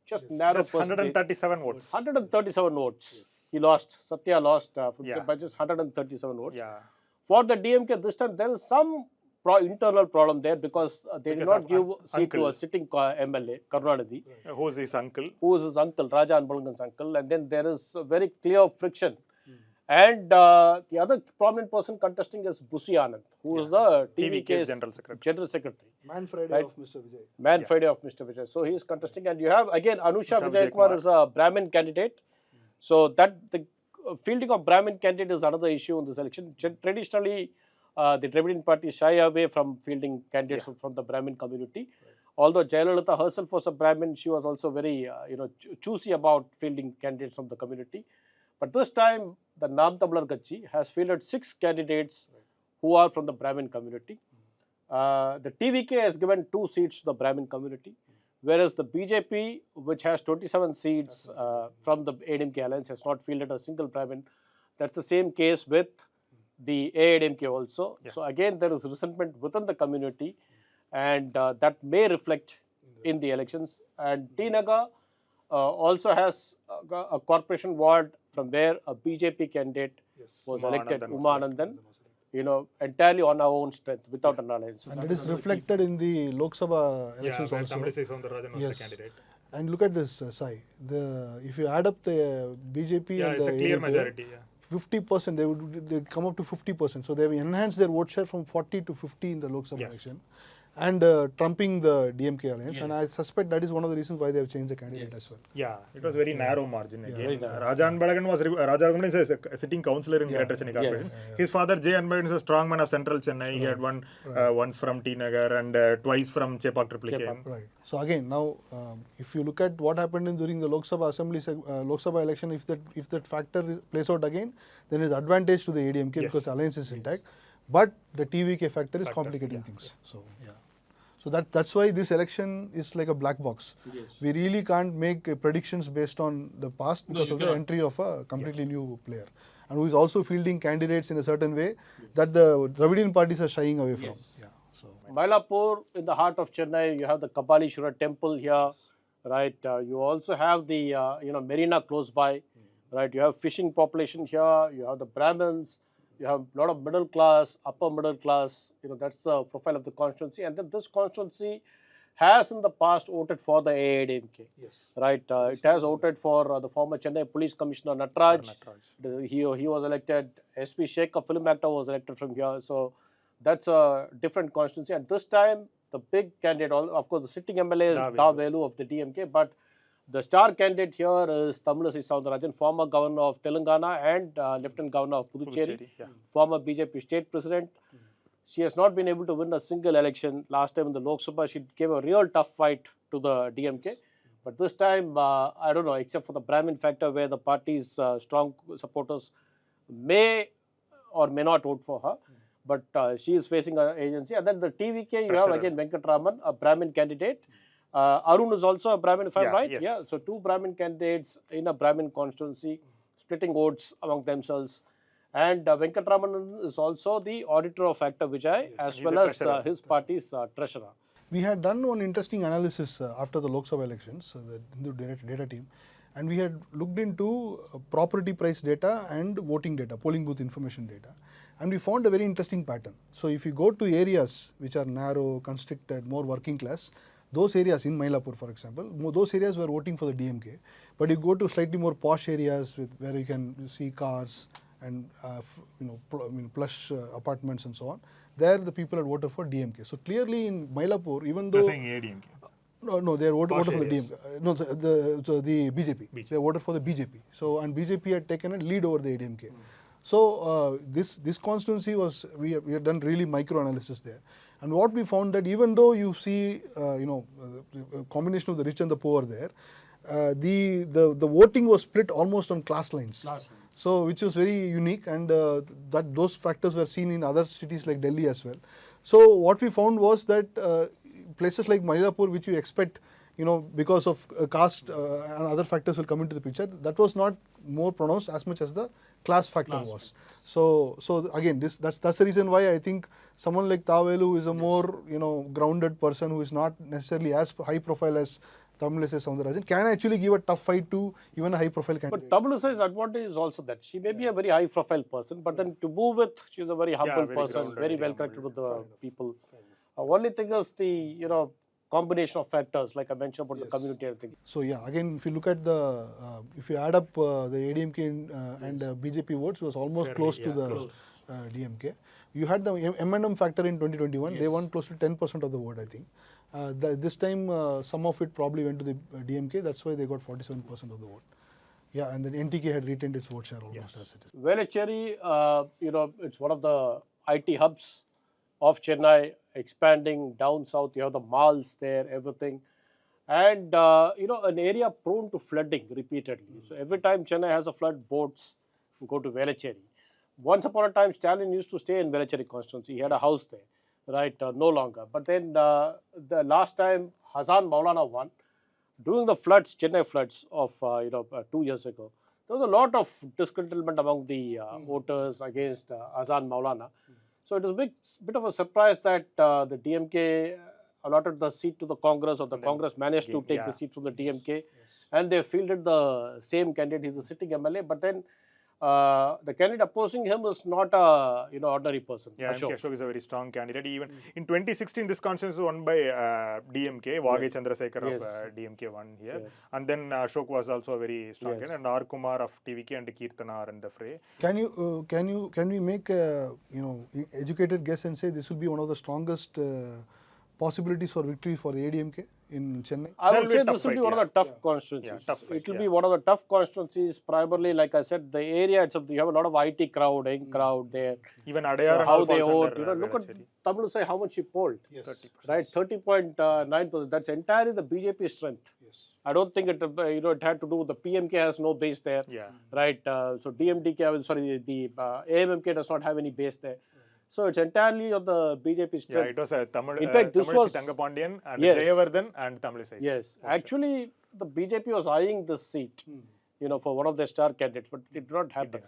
just narrow Just 137 votes. 137 votes. He lost. Satya lost by just 137 votes. Yeah. For the DMK this time, there is some internal problem there because they did not give seat to a sitting MLA, Karunanidhi. Who is his uncle? Who is his uncle, Raja Anbalangan's uncle. And then there is a very clear friction. And the other prominent person contesting is Busi Anand, who is the TVK's General Secretary. Man Friday Right. of Mr. Vijay. Man Friday of Mr. Vijay. So he is contesting, and you have again Anusha Vijaykumar is a Brahmin candidate. So that the fielding of Brahmin candidate is another issue in this election. Traditionally, the Dravidian party shy away from fielding candidates from the Brahmin community. Although Jayalalitha herself was a Brahmin, she was also very choosy about fielding candidates from the community. But this time, the Naam Tamlar Kachhi has fielded 6 candidates who are from the Brahmin community. The TVK has given 2 seats to the Brahmin community, whereas the BJP, which has 27 seats from the AIDMK alliance, has not fielded a single Brahmin. That's the same case with the AIDMK also. So again, there is resentment within the community, and that may reflect in the elections. And T Nagar also has a corporation ward from where a BJP candidate was elected, Uma Anandan, entirely on our own strength, without an alliance. And it is reflected in the Lok Sabha elections where also. Tamil Soundararajan was the candidate. And look at this, Sai. If you add up the BJP and it's the a clear ADMK, majority. 50%, they'd come up to 50%. So they have enhanced their vote share from 40 to 50 in the Lok Sabha election, and trumping the DMK alliance. And I suspect that is one of the reasons why they have changed the candidate as well. Yeah, it was very narrow margin again. Raja Anbalagan was a sitting councillor in Greater Chennai Corporation. His father J. Anbalagan is a strong man of Central Chennai. He had won once from T Nagar and twice from Chepak Triplicate. Right. So again, now if you look at what happened during the Lok Sabha Assembly Lok Sabha election, if that factor plays out again, then it's advantage to the ADMK because the alliance is intact. But the TVK factor is complicating things. So so that's why this election is like a black box. We really can't make predictions based on the past because of the entry of a completely new player, and who is also fielding candidates in a certain way that the Dravidian parties are shying away from. So Mylapore, in the heart of Chennai, you have the Kapalishwara temple here, right? You also have the marina close by, right? You have fishing population here. You have the Brahmins. You have a lot of middle class, upper middle class. That's the profile of the constituency. And then this constituency has in the past voted for the AIDMK, right? It has voted for the former Chennai Police Commissioner Natraj. He was elected. SP Sheikh, a film actor, was elected from here. So that's a different constituency. And this time, the big candidate, of course, the sitting MLA is Da Velu of the DMK, but the star candidate here is Tamil Soundararajan, former governor of Telangana and lieutenant governor of Puducherry, former BJP state president. She has not been able to win a single election. Last time in the Lok Sabha, she gave a real tough fight to the DMK. But this time, I don't know, except for the Brahmin factor where the party's strong supporters may or may not vote for her. But she is facing an agency. And then the TVK, you have again Venkatraman, a Brahmin candidate. Arun is also a Brahmin, if I'm right. Yeah. So 2 Brahmin candidates in a Brahmin constituency, splitting votes among themselves. And Venkatraman is also the auditor of Actor Vijay, as well as his party's treasurer. We had done one interesting analysis after the Lok Sabha elections, the Hindu data team, and we had looked into property price data and voting data, polling booth information data. And we found a very interesting pattern. So if you go to areas which are narrow, constricted, more working class, those areas in Mylapore, for example, those areas were voting for the DMK. But you go to slightly more posh areas where you can see cars and plush apartments and so on, there the people had voted for DMK. So clearly in Mylapore, even They're though saying ADMK. no, they voted for the areas. DMK. No, the BJP. They voted for the BJP. So and BJP had taken a lead over the ADMK. So this constituency was we have done really micro analysis there, and what we found that even though you see the combination of the rich and the poor there, the voting was split almost on class lines. So which was very unique, and that those factors were seen in other cities like Delhi as well. So what we found was that places like Mylapore, which you expect, because of caste and other factors will come into the picture, that was not more pronounced as much as the class factor was. So again, that's the reason why I think someone like Tavelu is a more grounded person who is not necessarily as high profile as Tamilisai Soundarajan can actually give a tough fight to even a high profile candidate. But Tamilisai's advantage is also that she may be a very high profile person, but then to move with, she's a very humble very person, grounded, very well connected with the people. Only thing is the combination of factors, like I mentioned about the community and everything. So yeah, again, if you look at the, if you add up the ADMK and BJP votes, it was almost close to the DMK. You had the M&M factor in 2021. They won close to 10% of the vote, I think. This time, some of it probably went to the DMK. That's why they got 47% of the vote. Yeah, and then NTK had retained its vote share almost as it is. Velachery, it's one of the IT hubs of Chennai, expanding down south. You have the malls there, everything. And, an area prone to flooding repeatedly. So every time Chennai has a flood, boats go to Velachery. Once upon a time, Stalin used to stay in Velachery constituency. He had a house there, right? No longer. But then the last time Hassan Maulana won, during the floods, Chennai floods of 2 years ago, there was a lot of discontentment among the voters against Hassan Maulana. So it was a bit of a surprise that the DMK allotted the seat to the Congress, or the Congress managed to take the seat from the DMK, and they fielded the same candidate. He's a sitting MLA, but then the candidate opposing him is not a ordinary person. Yeah, MK Ashok is a very strong candidate. Even in 2016, this constituency was won by DMK. Vage Chandrasekhar of DMK won here, and then Ashok was also a very strong candidate. And R. Kumar of TVK and Kirtana are in the fray. Can we make a educated guess and say this will be one of the strongest possibilities for victory for the ADMK in Chennai? I would say this will be one of the tough constituencies. It will be one of the tough constituencies, primarily, like I said, the area itself. You have a lot of IT crowd, young crowd there. Even Adayar, so how they vote. Look at Tamilisai, how much she polled. Yes. 30%. Right, 30.9%. That's entirely the BJP strength. Yes. I don't think it had to do with the PMK has no base there. Yeah. Right. So DMDK, the AMMK does not have any base there. So it's entirely of the BJP strength. Yeah, it was a Tamil. In fact, this was Tangapandian and Jayavardhan and Tamilisai. Yes, actually, the BJP was eyeing this seat, for one of their star candidates, but it did not happen.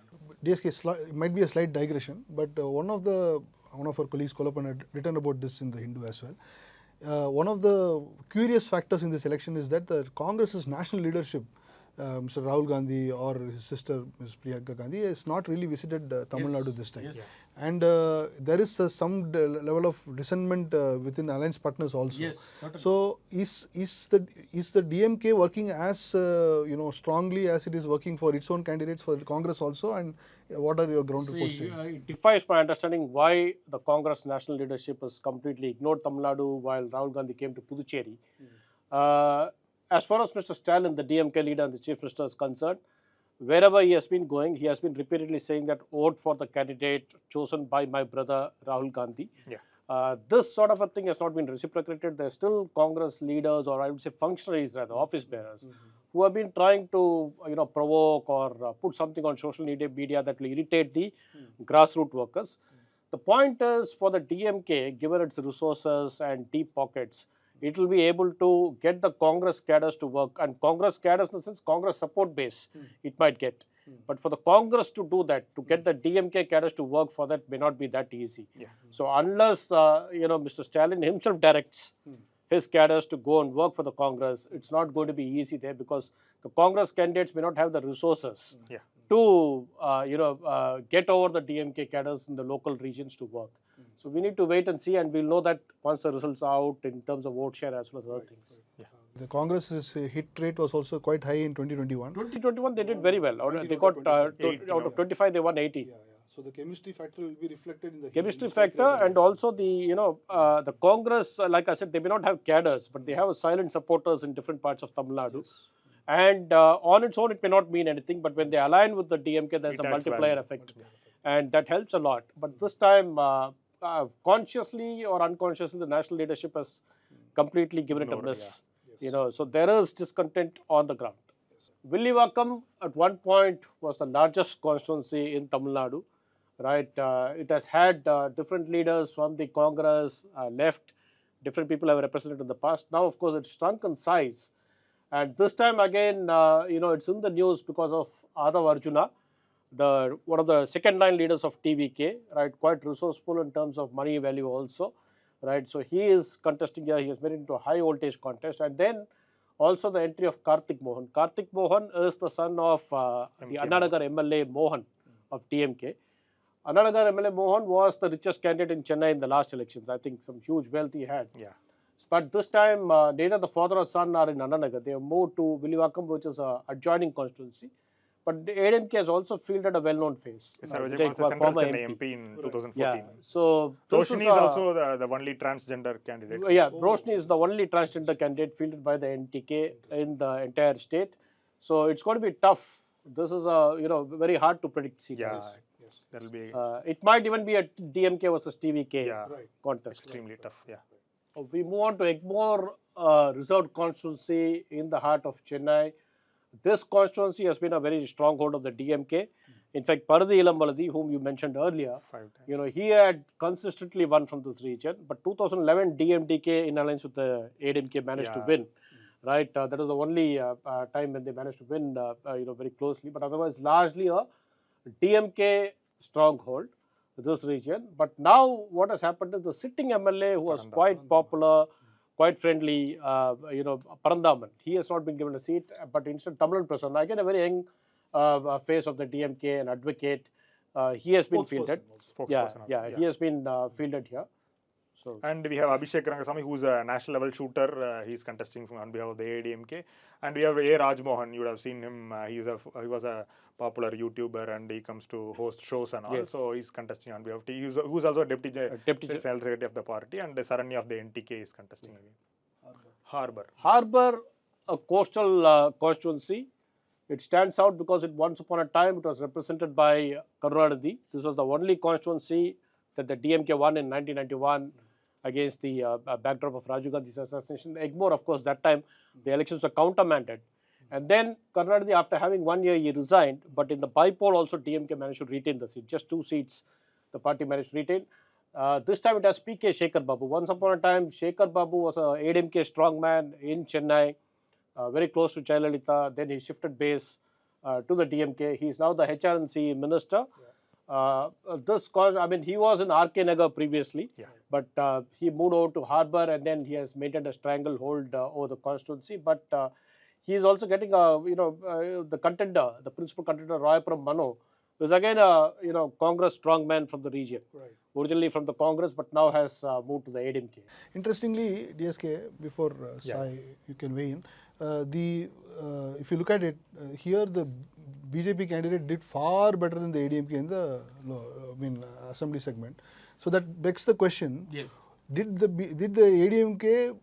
DSK, it might be a slight digression, but one of our colleagues, Kolapan, had written about this in the Hindu as well. One of the curious factors in this election is that the Congress's national leadership, Mr. Rahul Gandhi or his sister, Ms. Priyanka Gandhi, has not really visited Tamil Nadu this time. Yes. And there is some level of resentment within alliance partners also. Yes, certainly. So is the DMK working as strongly as it is working for its own candidates for Congress also? And what are your ground reports saying? It defies my understanding why the Congress national leadership has completely ignored Tamil Nadu while Rahul Gandhi came to Puducherry. As far as Mr. Stalin, the DMK leader and the Chief Minister is concerned, wherever he has been going, he has been repeatedly saying that vote for the candidate chosen by my brother Rahul Gandhi. Yeah. This sort of a thing has not been reciprocated. There are still Congress leaders, or I would say functionaries, rather office bearers, who have been trying to provoke or put something on social media that will irritate the grassroots workers. The point is, for the DMK, given its resources and deep pockets, it will be able to get the Congress cadres to work, and Congress cadres in the sense Congress support base it might get. But for the Congress to do that, to get the DMK cadres to work for that may not be that easy. Yeah. So unless Mr. Stalin himself directs his cadres to go and work for the Congress, it's not going to be easy there, because the Congress candidates may not have the resources to get over the DMK cadres in the local regions to work. So we need to wait and see, and we'll know that once the results are out in terms of vote share as well as other things. Yeah. The Congress's hit rate was also quite high in 2021. 2021 they did very well. They got out of 25 they won 80. So the chemistry factor will be reflected in the chemistry history factor, created. and also the Congress, like I said, they may not have cadres, but they have silent supporters in different parts of Tamil Nadu. Yes. And on its own, it may not mean anything, but when they align with the DMK, there's It a adds multiplier value. effect, and that helps a lot. But this time, consciously or unconsciously, the national leadership has completely given it a Ignored, miss. Yes. So there is discontent on the ground. Villivakam at one point was the largest constituency in Tamil Nadu, right? It has had different leaders from the Congress, left, different people have represented in the past. Now, of course, it's shrunk in size. And this time again, it's in the news because of Adav Arjuna, one of the second line leaders of TVK, right? Quite resourceful in terms of money value also, right? So he is contesting here. He has made it into a high voltage contest, and then also the entry of Karthik Mohan. Karthik Mohan is the son of the Annanagar MLA Mohan of DMK. Annanagar MLA Mohan was the richest candidate in Chennai in the last elections. I think some huge wealth he had. Yeah. But this time, neither the father or son are in Annanagar. They have moved to Villivakam, which is an adjoining constituency. But the ADMK has also fielded a well-known face. Sarvajay was a Central Chennai MP in 2014. Yeah. So Roshni is also the only transgender candidate. Yeah, Roshni is the only transgender candidate fielded by the NTK in the entire state. So it's going to be tough. This is very hard to predict seat. Yeah, Yes. that will be It might even be a DMK versus TVK yeah, Right. contest. extremely tough. Yeah. We move on to Egmore reserved constituency in the heart of Chennai. This constituency has been a very stronghold of the DMK. In fact, Paradhi Ilambaladi, whom you mentioned earlier, 5 times. he had consistently won from this region. But 2011, DMDK in alliance with the ADMK managed to Yeah. win. Right, that was the only time when they managed to win, very closely. But otherwise, largely a DMK stronghold, this region. But now what has happened is the sitting MLA, who was quite popular, quite friendly, Parandaman, he has not been given a seat, but instead Tamilan Prasanna, again a very young face of the DMK, an advocate, he has been fielded. Yeah, Spokesperson yeah, also, he has been fielded here. So And we have Abhishek Rangasamy, who's a national level shooter. He's contesting on behalf of the ADMK. And we have A. Rajmohan. You would have seen him. He was a popular YouTuber, and he comes to host shows and all. Yes. So he's contesting on behalf of who's also a deputy deputy sales secretary of the party, and Saranya of the NTK is contesting again. Harbour, a coastal constituency. It stands out because once upon a time it was represented by Karunanidhi. This was the only constituency that the DMK won in 1991 against the backdrop of Rajiv Gandhi's assassination. Egmore, of course, that time the elections were countermanded. And then Karunanidhi, after having 1 year, he resigned. But in the by-poll also, DMK managed to retain the seat. Just 2 seats the party managed to retain. This time it has PK Shekhar Babu. Once upon a time, Shekhar Babu was a ADMK strongman in Chennai, very close to Jayalalitha. Then he shifted base to the DMK. He is now the HRNC minister. He was in RK Nagar previously, but he moved over to Harbour, and then he has maintained a stranglehold over the constituency. But he is also getting the contender, the principal contender, Royapuram Mano, who is again a Congress strongman from the region, originally from the Congress, but now has moved to the ADMK. Interestingly, DSK, before Sai, you can weigh in. If you look at it, here the BJP candidate did far better than the ADMK in the assembly segment. So that begs the question: Yes. Did the ADMK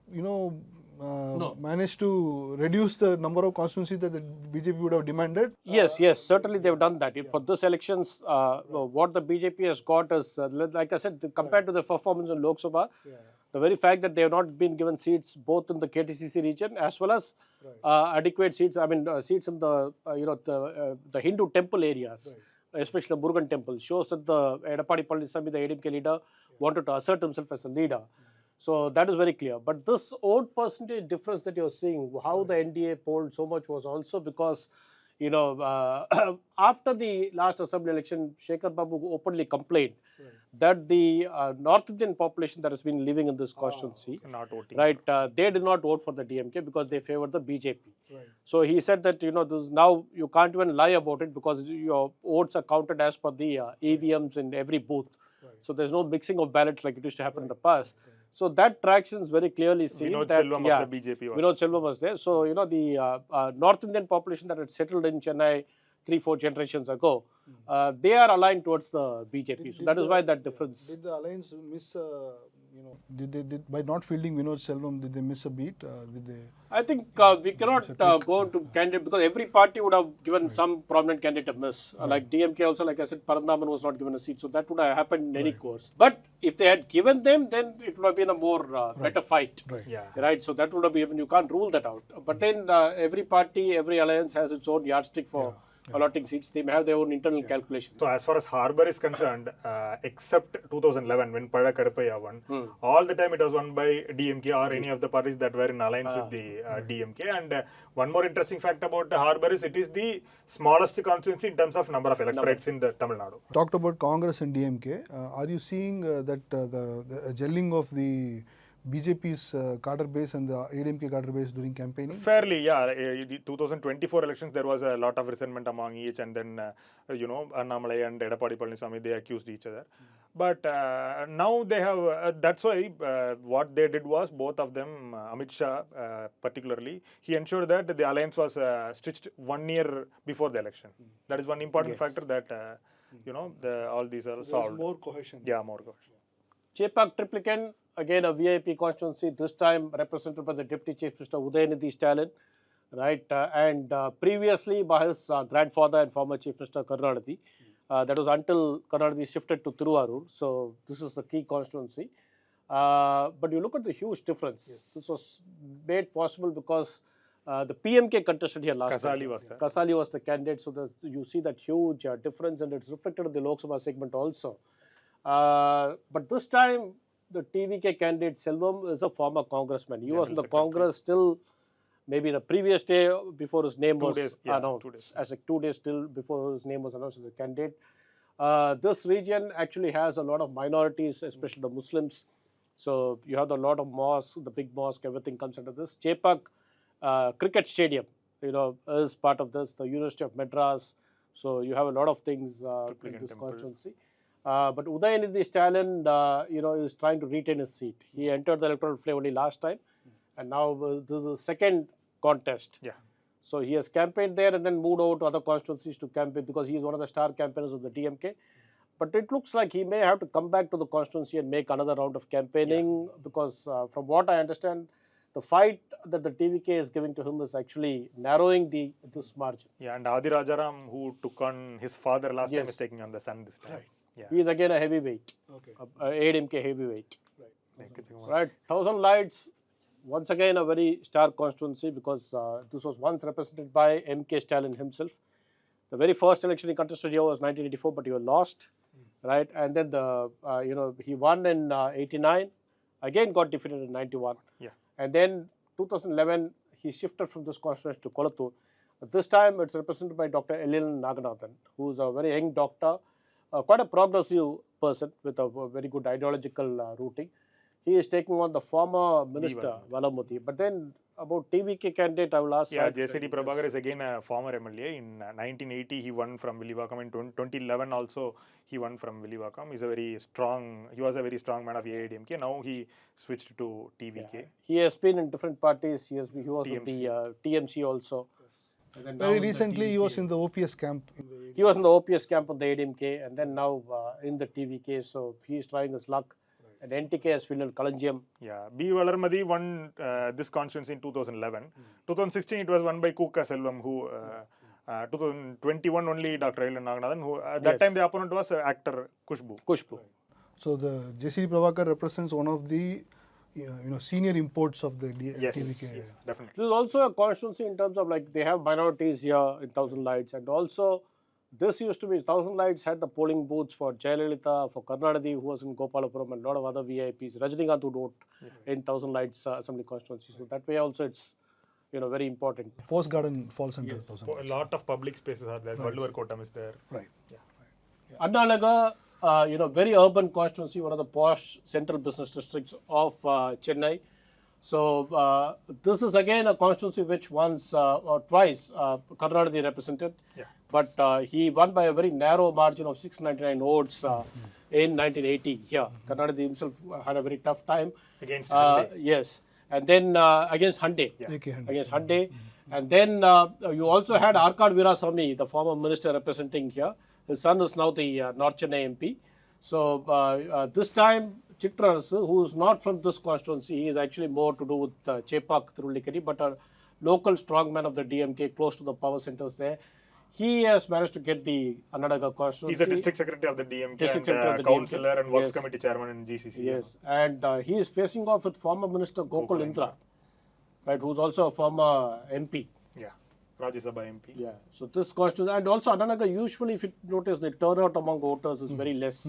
manage to reduce the number of constituencies that the BJP would have demanded? Yes, certainly they have done that. For this elections, what the BJP has got is, like I said, compared to the performance in Lok Sabha, the very fact that they have not been given seats both in the KTCC region as well as adequate seats. Seats in the the Hindu temple areas, especially the Murugan temple, shows that the Edapadi Palaniswamy, the ADMK leader, wanted to assert himself as a leader. So that is very clear. But this vote percentage difference that you're seeing, how the NDA polled so much, was also because, after the last assembly election, Shekhar Babu openly complained that the North Indian population that has been living in this constituency, not voting. They did not vote for the DMK because they favored the BJP. So he said that, this now you can't even lie about it because your votes are counted as per the EVMs in every booth. So there's no mixing of ballots like it used to happen in the past. So that traction is very clearly seen. Vinod that, Selvam of the BJP was. Vinod Selvam was there. So, the North Indian population that had settled in Chennai 3-4 generations ago, they are aligned towards the BJP. So that is why that difference. Did the alliance miss, did by not fielding Vinod Selvam, did they miss a beat? Did they? I think we cannot go into candidate because every party would have given some prominent candidate a miss. Like DMK also, like I said, Parandaman was not given a seat. So that would have happened in any course. But if they had given them, then it would have been a more better fight. Right. Yeah. Right, so that would have been, you can't rule that out. But then every party, every alliance has its own yardstick for allotting seats. They may have their own internal calculation. So as far as Harbour is concerned, except 2011 when Pada Karapaya won, all the time it was won by DMK or any of the parties that were in alliance with the DMK. And one more interesting fact about Harbour is it is the smallest constituency in terms of number of electorates in the Tamil Nadu. Talked about Congress and DMK. Are you seeing that the gelling of the BJP's cadre base and the ADMK cadre base during campaigning? Fairly, yeah. The 2024 elections, there was a lot of resentment among each, and then, Annamalai and Edapadi Palaniswamy, they accused each other. But now they have, that's why what they did was, both of them, Amit Shah particularly, he ensured that the alliance was stitched 1 year before the election. That is one important factor that, all these are solved. More cohesion. Yeah, more cohesion. Chepak Triplicane, again a VIP constituency, this time represented by the Deputy Chief Minister Udayanidhi Stalin, right? And previously by his grandfather and former Chief Minister Karunanidhi. That was until Karunanidhi shifted to Tiruvallur. So this is the key constituency. But you look at the huge difference. Yes. This was made possible because the PMK contested here last time. Kasali was the candidate. So you see that huge difference, and it's reflected in the Lok Sabha segment also. But this time, the TVK candidate Selvam is a former congressman. He was in the Congress till maybe the previous day before his name was announced. 2 days. As 2 days till before his name was announced as a candidate. This region actually has a lot of minorities, especially the Muslims. So you have a lot of mosques, the big mosque, everything comes under this. Chepak Cricket Stadium, is part of this. The University of Madras. So you have a lot of things in this constituency. But Udayanidhi Stalin, is trying to retain his seat. He entered the electoral fray only last time, and now this is the second contest. Yeah. So he has campaigned there and then moved over to other constituencies to campaign because he is one of the star campaigners of the DMK. But it looks like he may have to come back to the constituency and make another round of campaigning because from what I understand, the fight that the TVK is giving to him is actually narrowing this margin. Yeah, and Adi Rajaram, who took on his father last time, is taking on the son this time. Right. Yeah. He is again a heavyweight. Okay. ADMK heavyweight. Right. Right. 1000 Lights, once again a very star constituency because this was once represented by MK Stalin himself. The very first election he contested here was 1984, but he was lost. Right. And then he won in 89, again got defeated in 91. Yeah. And then 2011 he shifted from this constituency to Kolattur. This time it's represented by Dr. Elil Naganathan, who is a very young doctor. Quite a progressive person with a very good ideological rooting. He is taking on the former minister, Valamudi. But then about TVK candidate, I will ask. Yeah, JCD Prabhakar is again a former MLA. In 1980, he won from Villivakkam. In 2011 also, he won from Villivakkam. He was a very strong man of AIDMK. Now he switched to TVK. Yeah. He has been in different parties. He was with the TMC also. Very recently, he was in the OPS camp. He was in the OPS camp of the ADMK and then now in the TVK. So he is trying his luck. And NTK has filled Kalanjiyam. Yeah, B. Valarmadi won this constituency in 2011. 2016, it was won by Kuka Selvam, who 2021 only Dr. Elil Naganathan, who at that time the opponent was actor Kushbu. So the JCD Prabhakar represents one of the senior imports of the TVK. Yes, definitely. This is also a constituency in terms of they have minorities here in 1000 Lights, and also this used to be 1000 Lights had the polling booths for Jayalalitha, for Karunanidhi, who was in Gopalapuram, and a lot of other VIPs. Rajinikanth would vote in 1000 Lights Assembly constituency. So that way also it's very important. Post Garden falls under 1000 A lot of public spaces are there. Valluvar Kotam is there. Right. Annanagar, very urban constituency, one of the posh central business districts of Chennai. So this is again a constituency which once or twice Karunanidhi represented. Yeah. But he won by a very narrow margin of 699 votes in 1980 here. Karunanidhi himself had a very tough time. Against Hande. Yes. And then against Hande. Yeah. Against Hande. And then you also had Arkad Veerasamy, the former minister representing here. His son is now the North Chennai MP. So this time, Chitras, who is not from this constituency, he is actually more to do with Chepak Tiruvallur, but a local strongman of the DMK close to the power centers there. He has managed to get the Annadaga constituency. He's the district secretary of the DMK District and secretary of the councillor DMK. and works Yes. committee chairman in GCC. Yes, and he is facing off with former Minister Gokul Indra, right, who's also a former MP. Yeah, Rajya Sabha MP. Yeah, so this constituency, and also Annadaga, usually if you notice, the turnout among voters is very less.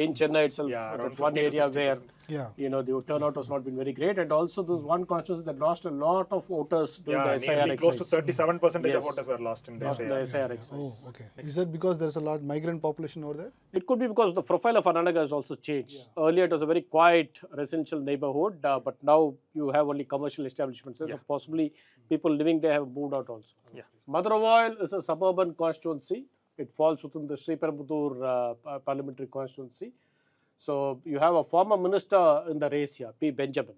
In Chennai itself, Yeah, around that's one 50 to area where 60%. Yeah. the turnout has not been very great, and also this one constituency that lost a lot of voters during Yeah, the SIR nearly close to exercise. 37% Yes. of voters were lost in the Lost in the SIR. SIR exercise. Oh, okay. Is that because there's a large migrant population over there? It could be because the profile of Annadaga has also changed. Earlier it was a very quiet residential neighborhood, but now you have only commercial establishments. So possibly people living there have moved out also. Yeah. Madurai is a suburban constituency. It falls within the Sriperumbudur parliamentary constituency. So you have a former minister in the race here, P. Benjamin.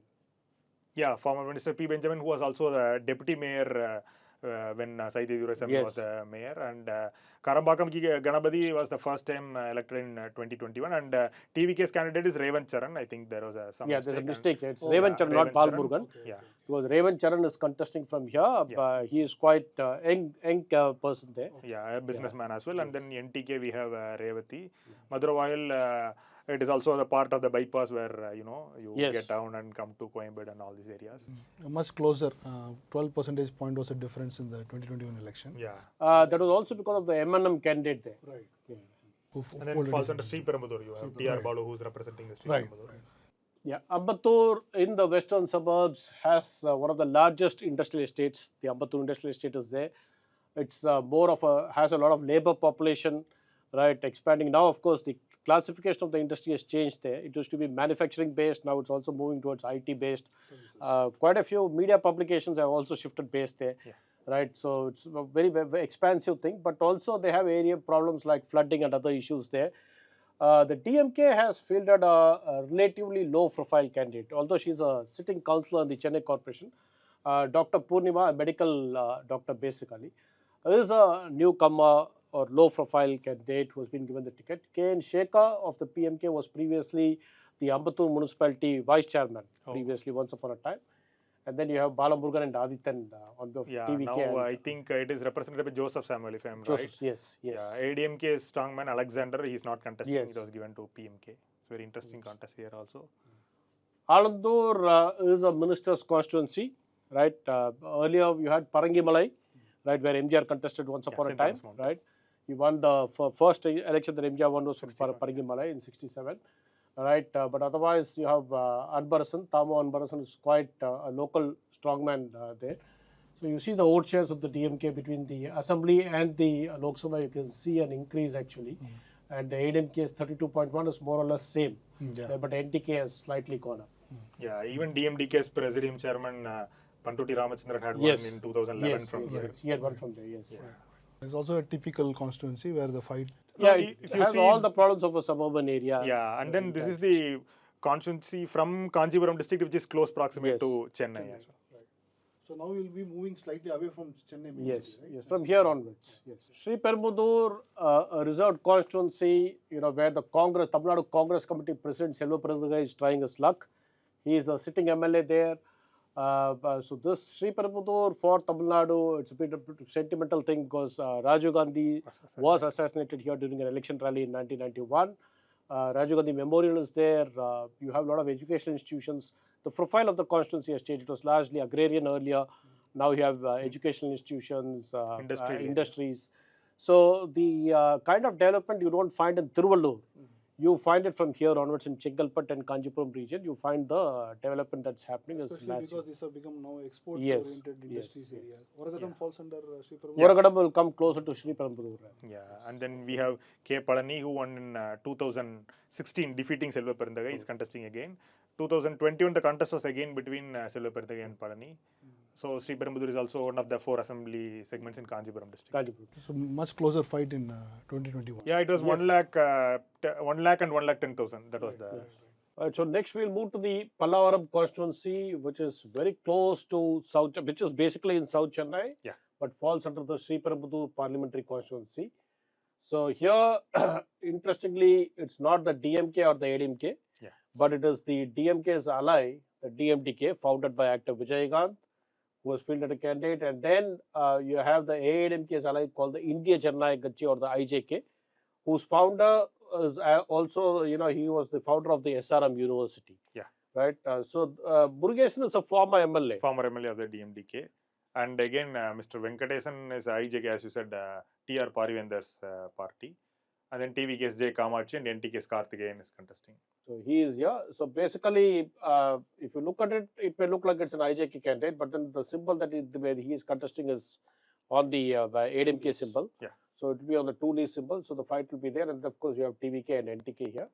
Yeah, former Minister P. Benjamin, who was also the deputy mayor when Saidi Durasam Yes. was the mayor, and Karambakam Ganapati was the first time elected in 2021, and TVK's candidate is Revant Charan. I think there was some Yeah, there's a mistake. mistake. It's Revant Charan, not Revant Pal Charan. Murugan. Yeah, Because Revant Charan is contesting from here. He is quite young person there. yeah, a businessman as well. And then NTK we have Revati. Madurai, it is also the part of the bypass where you Yes. get down and come to Coimbatore and all these areas. Much closer. 12 percentage point was a difference in the 2021 election. Yeah, That was also because of the M&M candidate there. Right. Yeah. and then it falls under Sriperumbudur. You have T.R. Balu, who is representing the Right. Sriperumbudur. Yeah, Ambattur in the western suburbs has one of the largest industrial estates. The Ambattur industrial estate is there. It's has a lot of labor population, right? Expanding now. Of course, the classification of the industry has changed there. It used to be manufacturing based. Now it's also moving towards IT based. Quite a few media publications have also shifted base there. Yeah. Right, so it's a very, very expansive thing, but also they have area problems like flooding and other issues there. The DMK has fielded a relatively low-profile candidate, although she's a sitting councillor in the Chennai Corporation. Dr. Purnima, a medical doctor basically, is a newcomer or low-profile candidate who has been given the ticket. K.N. Shekhar of the PMK was previously the Ambattur municipality vice chairman, previously once upon a time. And then you have Balamurgan and Adityan on the Yeah, TVK. now I think it is represented by Joseph Samuel, if I am Joseph, right. yes. Yeah, ADMK strongman Alexander, he is not contesting. Yes. It was given to PMK. It's very interesting contest here also. Alandur is a minister's constituency, right? Earlier you had Parangimalai, right, where MGR contested once upon a St. time, Thomas Mount. right? He won the first election that MGR won was from 67. Parangimalai in 67, right? But otherwise you have Anbarasan. Tamo Anbarasan is quite a local strongman there. So you see the vote shares of the DMK between the assembly and the Lok Sabha, you can see an increase actually. And the ADMK's 32.1 is more or less same, but NTK has slightly gone up. Yeah, even DMDK's presidium chairman Pantuti Ramachandran had Yes. won in 2011 from yes, here. yes. He had one from there, yes. There's also a typical constituency where the fight. Yeah, if it you has see- all the problems of a suburban area. Yeah, and then this is the constituency from Kancheepuram district, which is close proximate Yes. to Chennai. as well. So now we'll be moving slightly away from Chennai main Yes, city, right? yes, from here onwards. Yes. Sriperumbudur, a reserved constituency, where the Tamil Nadu Congress Committee President Selva Perumagai is trying his luck. He is the sitting MLA there. So this Sriperumbudur for Tamil Nadu, it's a bit of a sentimental thing because Rajiv Gandhi was assassinated here during an election rally in 1991. Rajiv Gandhi Memorial is there. You have a lot of educational institutions. The profile of the constituency has changed. It was largely agrarian earlier. Now you have educational institutions, industries. So the kind of development you don't find in Tiruvallur, you find it from here onwards in Chengalpattu and Kancheepuram region. You find the development that's happening is Especially massive. because these have become now export Yes, oriented yes, industries yes. areas. Oragadam falls under Sriperumbudur. Oragadam will come closer to Sriperumbudur. Yeah, and then we have K. Palani, who won in 2016, defeating Selva Perumagai, is contesting again. 2021, the contest was again between Selva Perumagai and Palani. So Sriperumbudur is also one of the 4 assembly segments in Kancheepuram district. Kancheepuram. So much closer fight in 2021. Yeah, it was 1 lakh and 1,10,000. That was the. Alright, so next we'll move to the Pallavaram constituency, which is very close to South, which is basically in South Chennai, Yeah. but falls under the Sriperumbudur parliamentary constituency. So here, interestingly, it's not the DMK or the ADMK, Yeah. but it is the DMK's ally, the DMDK, founded by actor Vijayakant, who was fielded a candidate, and then you have the AIDMK's ally called the India Chennai or the IJK, whose founder is also, he was the founder of the SRM University. Yeah. Right. So Murugesan is a former MLA. Former MLA of the DMDK. And again, Mr. Venkatesan is IJK, as you said, TR Parivendar's party. And then TVK's J. Kamachi and NTK's Karthikeyan is contesting. So he is here. So basically, if you look at it, it may look like it's an IJK candidate, but then the symbol where he is contesting is on the ADMK symbol. Yeah. So it will be on the 2D symbol. So the fight will be there, and of course you have TVK and NTK here.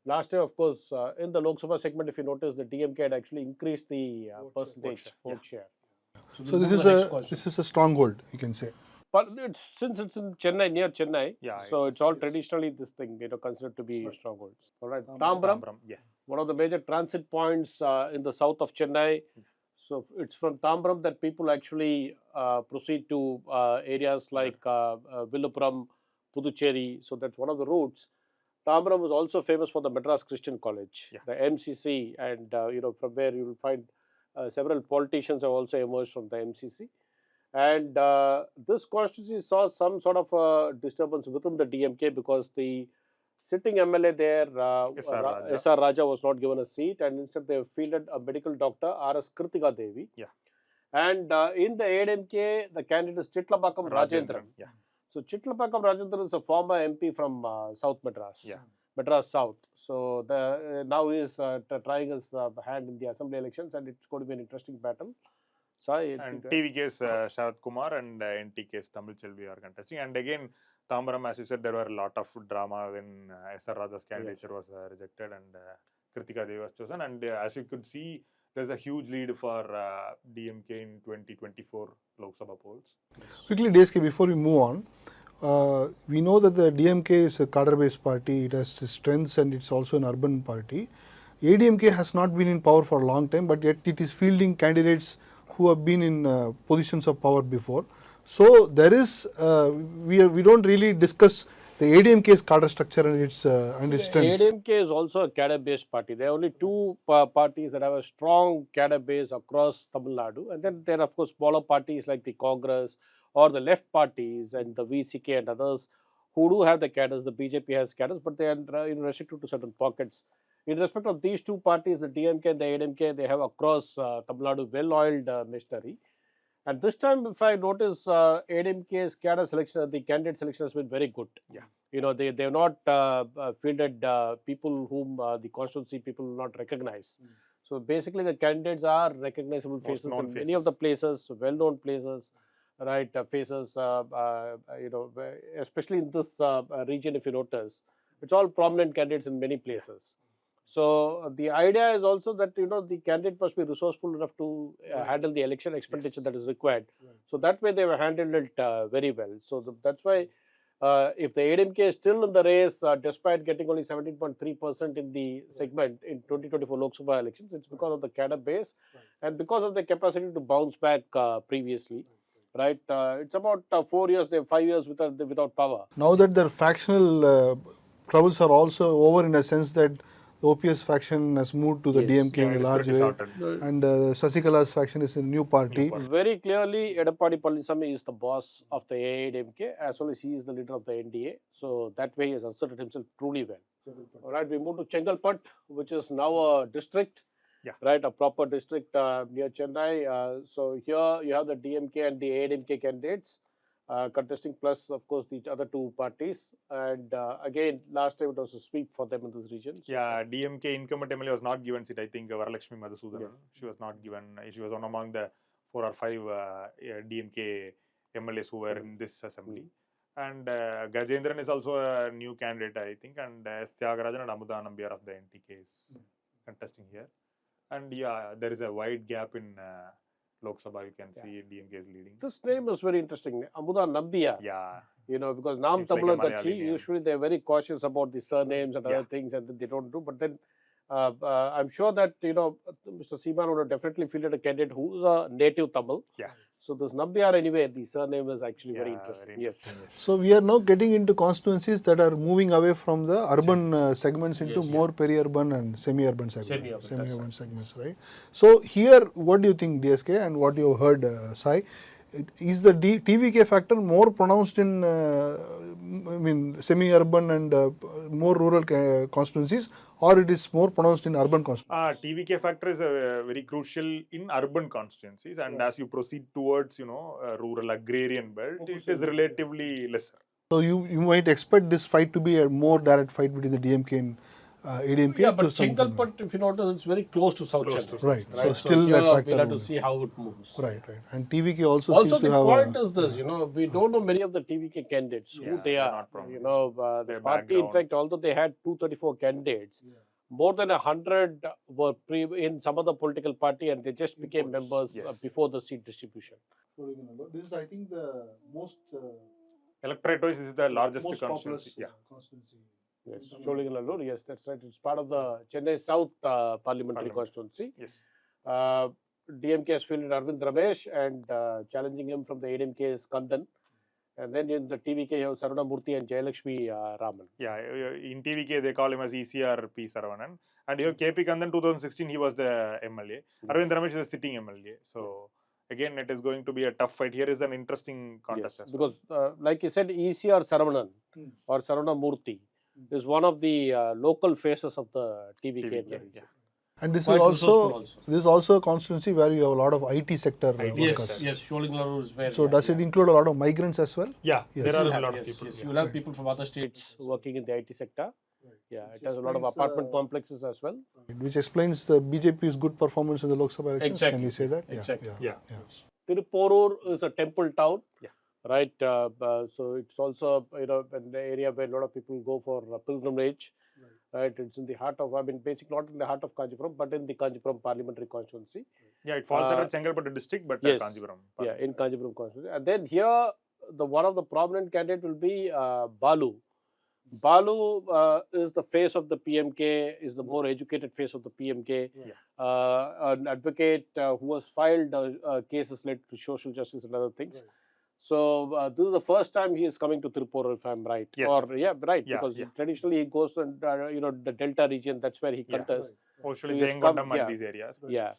Last year, of course, in the Lok Sabha segment, if you notice, the DMK had actually increased the percentage vote share. So this is a stronghold, you can say. But since it's in Chennai, near Chennai, Yeah, so it's all traditionally this thing, considered to be strongholds. All right, Tambaram, Yes. one of the major transit points in the south of Chennai. So it's from Tambaram that people actually proceed to areas like Villupuram, Puducherry. So that's one of the routes. Tambaram is also famous for the Madras Christian College, Yeah. the MCC, and from where you will find several politicians have also emerged from the MCC. And this constituency saw some sort of disturbance within the DMK because the sitting MLA there, S.R. Raja. S.R. Raja, was not given a seat, and instead they fielded a medical doctor, R.S. Kritika Devi. Yeah. And in the ADMK, the candidate is Chitlapakam Rajendran. Yeah. So Chitlapakam Rajendran is a former MP from South Madras, Yeah. Madras South. So now he is trying his hand in the assembly elections, and it's going to be an interesting battle. And TVK's Sharad Kumar and NTK's Tamil Chelvi are contesting. And again, Tambaram, as you said, there were a lot of drama when S.R. Raja's candidature was rejected and Kritika Devi was chosen. And as you could see, there's a huge lead for DMK in 2024 Lok Sabha polls. Quickly, DSK, before we move on, we know that the DMK is a cadre-based party. It has its strengths and it's also an urban party. ADMK has not been in power for a long time, but yet it is fielding candidates who have been in positions of power before. So there is, we don't really discuss the ADMK's cadre structure and its strengths. ADMK is also a cadre-based party. There are only two parties that have a strong cadre base across Tamil Nadu, and then there are of course smaller parties like the Congress or the left parties and the VCK and others who do have the cadres. The BJP has cadres, but they are restricted to certain pockets. In respect of these two parties, the DMK and the ADMK, they have across Tamil Nadu well-oiled machinery. And this time, if I notice, ADMK's cadre selection, the candidate selection has been very good. Yeah. They have not fielded people whom the constituency people will not recognize. So basically, the candidates are recognizable faces in many of the places, well-known places, right? Faces, especially in this region, if you notice, it's all prominent candidates in many places. So the idea is also that the candidate must be resourceful enough to handle the election expenditure that is required. So that way they have handled it very well. So that's why if the ADMK is still in the race, despite getting only 17.3% in the segment in 2024 Lok Sabha elections, it's because of the cadre base and because of the capacity to bounce back previously. Right, it's about 4 years, 5 years without power. Now that their factional troubles are also over, in a sense that the OPS faction has moved to the DMK in a large way, and Sasikala's faction is a new party. Very clearly, Edappadi Palaniswamy is the boss of the AIDMK as well as he is the leader of the NDA. So that way he has asserted himself truly well. All right, we move to Chengalpattu, which is now a district. Yeah. Right, a proper district near Chennai. So here you have the DMK and the AIDMK candidates contesting, plus of course the other two parties. And again, last time it was a sweep for them in this region. So Yeah, DMK incumbent MLA was not given seat. I think Varalakshmi Madhusudan. She was not given. She was one among the 4 or 5 DMK MLAs who were in this assembly. And Gajendran is also a new candidate, I think. And Tyagarajan and Amuda Nambiar of the NTK is contesting here. And yeah, there is a wide gap in Lok Sabha. You can see DMK is leading. This name is very interesting, Amuda Nambiar. Yeah. Because Nam Seems like Tamil a Malayali Kachi, name. usually they're very cautious about the surnames and other things, and they don't do. But then I'm sure that Mr. Seeman would have definitely fielded a candidate who's a native Tamil. Yeah. So this Nambiar anyway, the surname is actually very interesting. Yes. So we are now getting into constituencies that are moving away from the urban segments into more peri-urban and semi-urban segments. Semi-urban segments, right? So here, what do you think, DSK, and what you have heard, Sai? Is the TVK factor more pronounced in, semi-urban and more rural constituencies, or it is more pronounced in urban constituencies? TVK factor is very crucial in urban constituencies, and as you proceed towards, rural agrarian belt, it is relatively lesser. So you might expect this fight to be a more direct fight between the DMK and ADMK. Yeah, but Chengalpattu, if you notice, it's very close to South Chennai. Right. Right. So still here that factor. we'll have to see how it moves. Right. And TVK also seems Also, to the have point is this, we don't know many of the TVK candidates, who they are. The Their party, in background. fact, although they had 234 candidates, more than 100 were in some other political party, and they just became members before the seat distribution. This is, I think, the most Electorate-wise, this is the largest constituency. constituency. Yes, Sholingalur, yes, that's right. It's part of the Chennai South parliamentary constituency. Yes. DMK has fielded Arvind Ramesh, and challenging him from the ADMK is Kandan. And then in the TVK, you have Sarvana Murthy and Jayalakshmi Raman. Yeah, in TVK they call him as ECR P. Saravanan. And you have KP Kandan, 2016, he was the MLA. Arvind Ramesh is a sitting MLA. So again, it is going to be a tough fight. Here is an interesting contest as well. Because, like you said, ECR Saravanan or Sarvana Murthy is one of the local faces of the TVK. in the region. And this Quite is resourceful also this is also a constituency where you have a lot of IT sector workers. Yes, Sholingalur is where. So does it include a lot of migrants as well? Yeah, Yes. there are You a have, lot yes, of people. yes, you will have people from other states working in the IT sector. Yeah, it has a lot of apartment complexes as well. Which explains the BJP's good performance in the Lok Sabha elections. Exactly. Can we say that? Exactly. Yeah. Tirupurur is a temple town. Yeah. Right. So it's also an area where a lot of people go for pilgrimage. Right. It's in the heart of, basically not in the heart of Kancheepuram, but in the Kancheepuram parliamentary constituency. Yeah, it falls under Chengalpattu district, but yes. Kancheepuram. Yeah, in Kancheepuram constituency. And then here, one of the prominent candidates will be Balu. Balu is the face of the PMK, is the more educated face of the PMK, an advocate who has filed cases related to social justice and other things. So this is the first time he is coming to Tirupurur, if I'm right. Yes. Because traditionally he goes to the Delta region. That's where he contests. Mostly So he's Jayangodam and these areas. Yeah.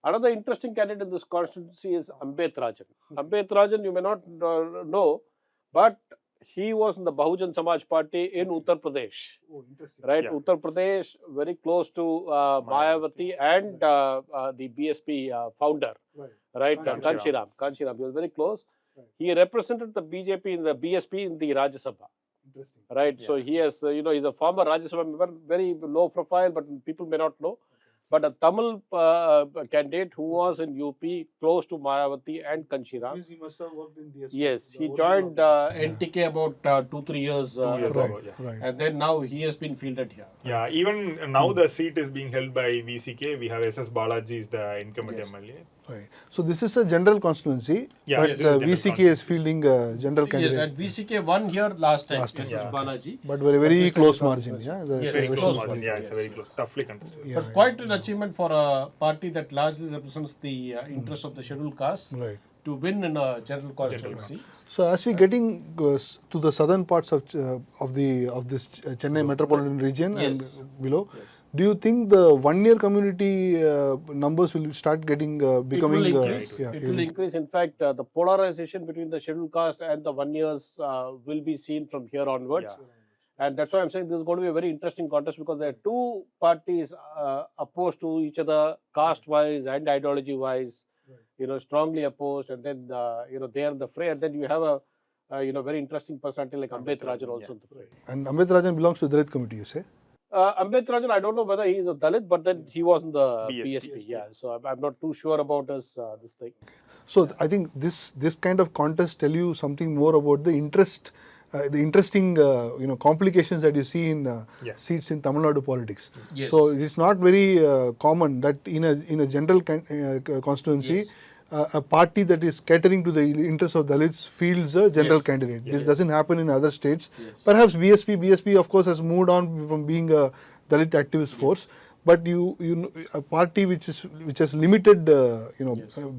Another interesting candidate in this constituency is Ambet Rajan. Ambet Rajan, you may not know, but he was in the Bahujan Samaj Party in Uttar Pradesh. Oh, interesting. Right, Yeah. Uttar Pradesh, very close to Mayawati and the BSP founder. Right, Kancheepuram. Kancheepuram. He was very close. He represented the BJP in the BSP in the Rajya Sabha. Interesting. Right, so he has, he's a former Rajya Sabha member, very low profile, but people may not know. But a Tamil candidate who was in UP, close to Mayawati and Kancheepuram. He must have worked in the Yes, he joined NTK about 2-3 years ago. Right. And then now he has been fielded here. Yeah, even now the seat is being held by VCK. We have SS Balaji is the incumbent MLA. Right. So this is a general constituency, Yeah, but yes, this is general VCK is fielding a general Yes, candidate. and VCK won here last time. Last time, This is Balaji. But very close margin. Yeah, the Yes, Very Very close close margin. margin, Yeah, it's a very close, toughly contested. Yeah, But quite an achievement for a party that largely represents the interests of the scheduled caste right. to win in a general constituency. So as we getting to the southern parts of this Chennai metropolitan region and below, do you think the 1 year community numbers will start getting becoming? It will increase. It will increase. In fact, the polarization between the scheduled caste and the 1 years will be seen from here onwards. Yeah. And that's why I'm saying this is going to be a very interesting contest, because there are two parties opposed to each other, caste-wise and ideology-wise, strongly opposed. And then, they are in the fray. And then you have a, very interesting personality like Ambet Rajan also in the fray. And Ambet Rajan belongs to the Dalit committee, you say? Ambet Rajan, I don't know whether he is a Dalit, but then he was in the BSP. BSP. Yeah, so I'm not too sure about this thing. So I think this kind of contest tell you something more about the interesting complications that you see in seats in Tamil Nadu politics. Yes. So it's not very common that in a general constituency, a party that is catering to the interests of Dalits fields a general candidate. This doesn't happen in other states. Perhaps BSP of course has moved on from being a Dalit activist force. but a party which has limited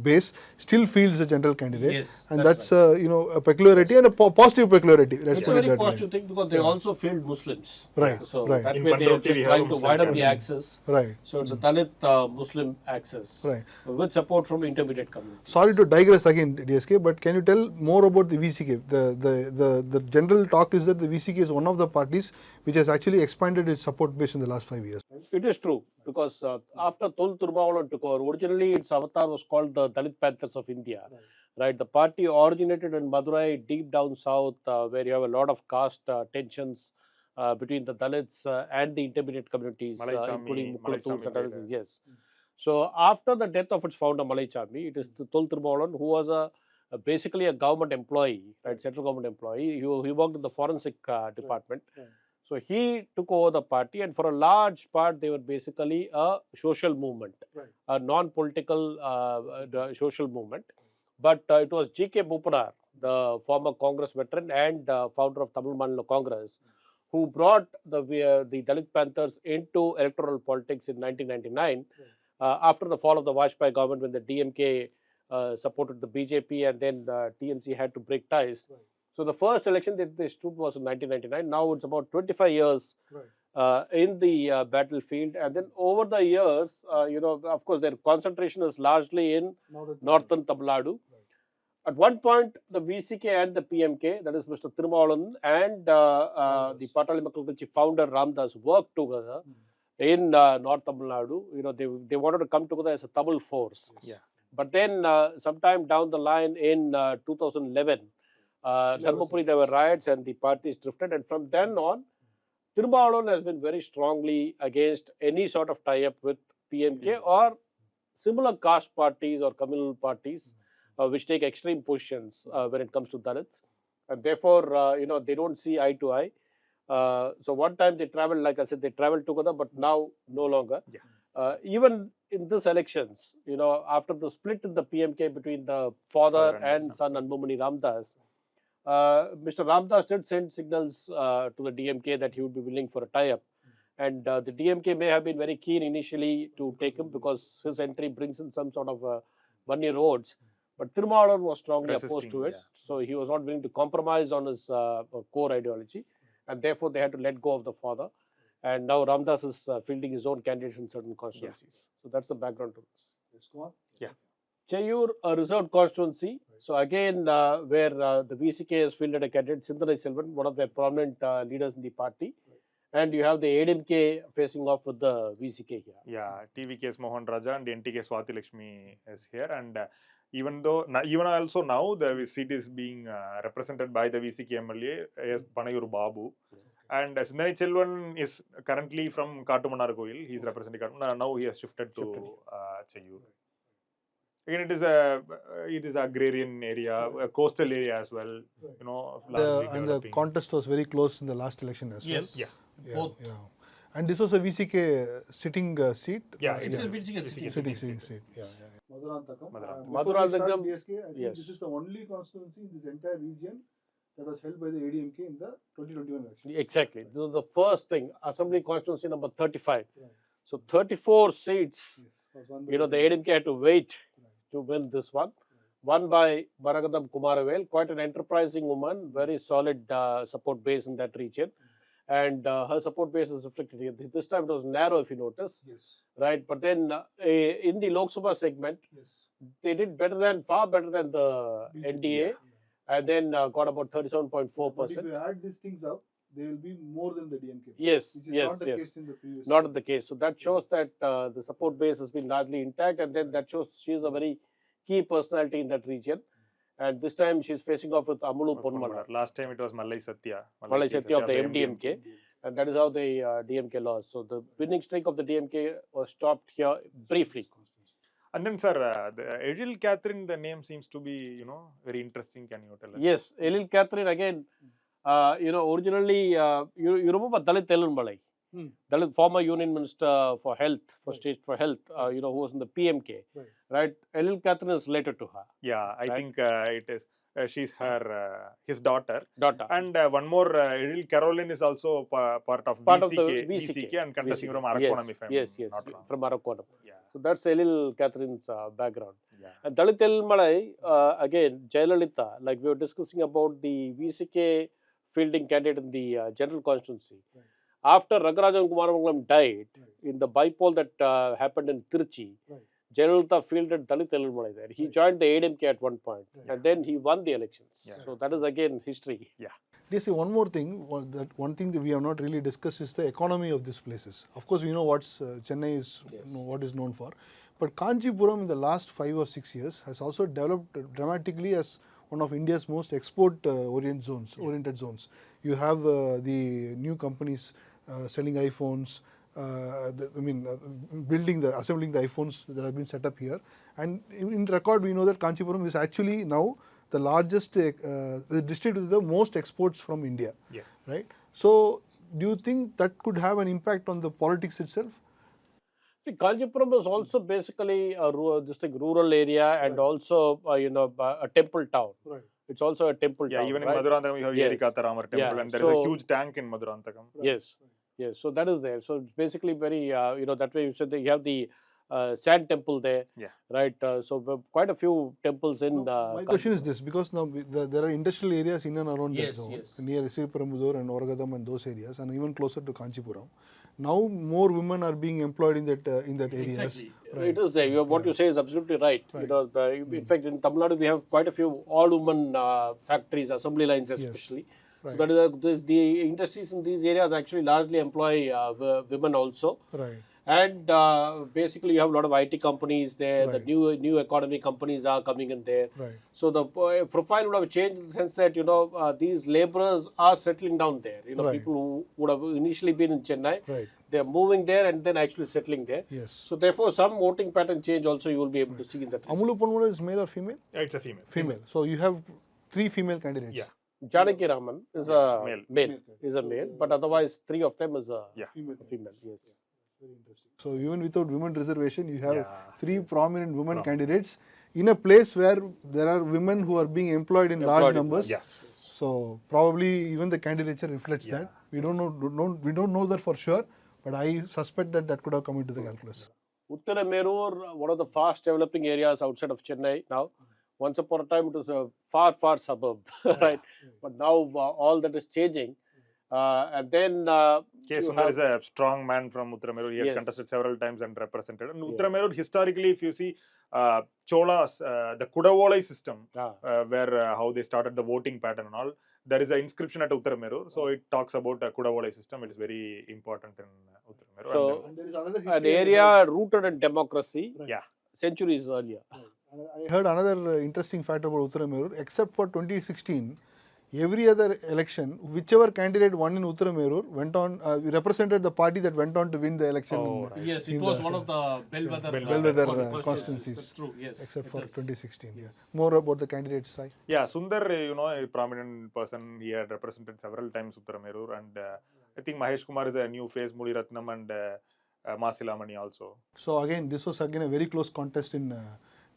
base still fields a general candidate, Yes, and that's that's a peculiarity and a positive peculiarity. Let's It's a put it very that positive way. thing because they also field Muslims. Right, So right. that In way they are Pandurti just we have trying a to Muslim widen the candidate. access. Right. So it's a Dalit Muslim access Right. with support from intermediate community. Sorry to digress again, DSK, but can you tell more about the VCK? The general talk is that the VCK is one of the parties which has actually expanded its support base in the last 5 years. It is true because after Tiruvallur took over, originally its avatar was called the Dalit Panthers of India. Right. The party originated in Madurai, deep down south, where you have a lot of caste tensions between the Dalits and the intermediate communities, including Mukkulathurs and others. Yes. So after the death of its founder Malai Chami, it is Thol Tirumavalan, who was basically a government employee, right, central government employee. He worked in the forensic department. So he took over the party, and for a large part, they were basically a social movement, a non-political social movement. But it was G.K. Bopanar, the former Congress veteran and founder of Tamil Nadu Congress, who brought the Dalit Panthers into electoral politics in 1999 after the fall of the Vajpayee government, when the DMK supported the BJP and then the TMC had to break ties. So the first election that they stood was in 1999. Now it's about 25 years in the battlefield, and then over the years, of course, their concentration is largely in northern Tamil Nadu. At one point, the VCK and the PMK, that is Mr. Tirumavalan and the Patali Makkal Katchi founder Ramdas, worked together in North Tamil Nadu. They wanted to come together as a Tamil force. But then sometime down the line in 2011, Dharmapuri, there were riots and the parties drifted. And from then on, Tirumavalan has been very strongly against any sort of tie-up with PMK or similar caste parties or communal parties which take extreme positions when it comes to Dalits. And therefore, they don't see eye to eye. So one time they traveled, like I said, they traveled together, but now no longer. Even in these elections, after the split in the PMK between the father and son Anbumani Ramdas, Mr. Ramdas did send signals to the DMK that he would be willing for a tie-up. And the DMK may have been very keen initially to take him because his entry brings in some sort of money roads. But Tirumavalan was strongly opposed to it. So he was not willing to compromise on his core ideology. And therefore, they had to let go of the father. And now Ramdas is fielding his own candidates in certain constituencies. So that's the background to this. Let's go on. Cheyur, a reserved constituency. So again, where the VCK has fielded a candidate, Sindhanai Selvan, one of their prominent leaders in the party. And you have the ADMK facing off with the VCK here. Yeah, TVK's Mohan Raja and NTK Swati Lakshmi is here. And even also now the seat is being represented by the VCK MLA as Panayur Babu. And Sindhanai Selvan is currently from Kattumannaru. He is representing Kattumannaru. Now he has shifted to Cheyur. Again, it is agrarian area, a coastal area as well. And the contest was very close in the last election as well. Yes. Both. And this was a VCK sitting seat. It's a VCK sitting seat. Maduranthakam. I think this is the only constituency in this entire region that was held by the ADMK in the 2021 election. Exactly. This is the first thing. Assembly constituency number 35. So 34 seats. The ADMK had to wait to win this one. Won by Baragadam Kumaravel, quite an enterprising woman, very solid support base in that region. And her support base is reflected here. This time it was narrow, if you notice. Right. But then in the Lok Sabha segment, they did far better than the NDA. And then got about 37.4%. But if you add these things up, they will be more than the DMK. Yes, which is not the case in the previous. Not the case. So that shows that the support base has been largely intact, and then that shows she is a very key personality in that region. And this time she is facing off with Amulu Ponmala. Last time it was Mallai Satya. Mallai Satya of the MDMK. And that is how the DMK lost. So the winning streak of the DMK was stopped here briefly. And then, sir, the Edil Catherine, the name seems to be, very interesting. Can you tell us? Yes, Edil Catherine again. Originally, you remember Dalit Elunmalai, Dalit former Union Minister for Health, State for Health, who was in the PMK, right? Edil Catherine is related to her. Yeah, I think it is. she's her his daughter. Daughter. And one more, Edil Caroline is also part of Part of the VCK and contesting VCK. from Arakonam, if I'm Yes, not wrong. from Arakonam. Yeah. So that's Elil Catherine's background. Yeah. And Dalit Elmalai, again, Jayalalitha, like we were discussing about the VCK fielding candidate in the general constituency. Right. After Ragarajan Kumaramanglam died, in the bypoll that happened in Tirchi, Right. Jayalalitha fielded Dalit Elmalai there. He joined the ADMK at one point, Right. and then he won the elections. Yeah. So that is again history. Just one more thing. One thing that we have not really discussed is the economy of these places. Of course, we know what's Chennai is what is known for, but Kancheepuram in the last 5 or 6 years has also developed dramatically as one of India's most export oriented zones. You have the new companies selling iPhones. Assembling the iPhones that have been set up here, and in record we know that Kancheepuram is actually now the largest the district with the most exports from India. Yeah. Right. So, do you think that could have an impact on the politics itself? See, Kancheepuram is also basically a rural area and also a temple town. Right. It's also a temple Yeah, town. even in right? Maduranthakam you have Yes. Yerikatharamar temple, Yeah, and there is a so- huge tank in Maduranthakam. Yes, yes. So that is there. So it's basically very that way you said that you have the sand temple there. Yeah. Right. So quite a few temples in. My question is this, because now there are industrial areas in and around that Yes, zone, yes. near Sriperumbudur and Oragadam and those areas, and even closer to Kancheepuram. Now more women are being employed in that areas. Exactly. Right. It is there. What you say is absolutely right. Right. In fact, in Tamil Nadu we have quite a few all-women factories, assembly lines especially. So Right. that is the industries in these areas actually largely employ women also. Right. And basically you have a lot of IT companies there. Right. The new economy companies are coming in there. Right. So the profile would have changed in the sense that these laborers are settling down there. Right. People who would have initially been in Chennai, Right. they are moving there and then actually settling there. Yes. So therefore some voting pattern change also you will be able to see in that. Amulu Ponmura is male or female? Yeah, it's a female. Female. So you have 3 female candidates. Yeah. Janaki Raman is a Male. is a male, but otherwise 3 of them is a Yeah. female. Yes. Very interesting. So even without women reservation, you have Yeah. 3 prominent women candidates in a place where there are women who are being employed in large numbers. Yes. So probably even the candidature reflects that. We don't know that for sure, but I suspect that could have come into the calculus. Uttara Merur, one of the fast developing areas outside of Chennai now. Once upon a time it was a far suburb, right? But now all that is changing. And then K. you Sundar have- is a strong man from Uttaramerur. He had Yes. contested several times and represented. And Yeah. Uttaramerur, historically, if you see Cholas, the Kudavolai system, where how they started the voting pattern and all, there is an inscription at Uttaramerur. So it talks about a Kudavolai system. It is very important in Uttaramerur. So, And there is another an history I area heard. rooted in democracy yeah. centuries earlier. I heard another interesting fact about Uttaramerur. Except for 2016, every other election, whichever candidate won in Uttaramerur went on represented the party that went on to win the election. Oh, in, right. Yes, in it was the- one of the bellwether constituencies. That's true. Yes, Except it for is. 2016. Yes. More about the candidates side. Yeah, Sundar, a prominent person. He had represented several times Uttaramerur. And I think Mahesh Kumar is a new face, Muli Ratnam and Masilamani also. So again, this was again a very close contest in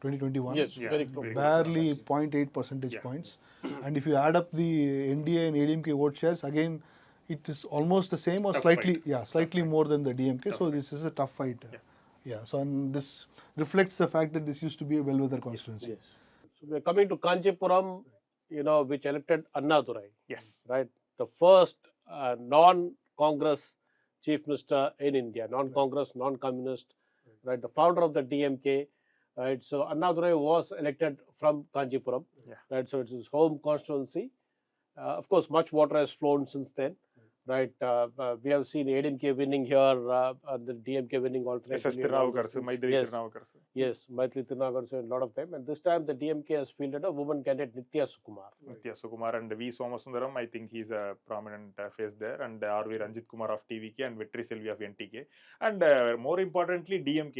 2021. Yes, Yeah, very close. very Barely 0.8 percentage Yeah. points. And if you add up the NDA and ADMK vote shares, again, it is almost the same or Tough slightly, fight. slightly more than the DMK. Tough So fight. this is a tough fight. So and this reflects the fact that this used to be a bellwether constituency. Yes. So we are coming to Kancheepuram, which elected Annadurai, Yes. right? The first non-Congress chief minister in India, non-Congress, non-communist, right? The founder of the DMK, right? So Annadurai was elected from Kancheepuram, Yeah. right? So it's his home constituency. Of course, much water has flown since then, right? We have seen ADMK winning here, and the DMK winning alternately. SS and all those Tirunavakarasu, things. Maitri Yes. Tirunavakarasu. Yes, Maitri Tirunavakarasu and a lot of them. And this time the DMK has fielded a woman candidate, Nitya Sukumar. Nitya Sukumar and V. Somasundaram, I think he's a prominent face there, and R.V. Ranjit Kumar of TVK and Vetri Selvi of NTK. And more importantly, DMK,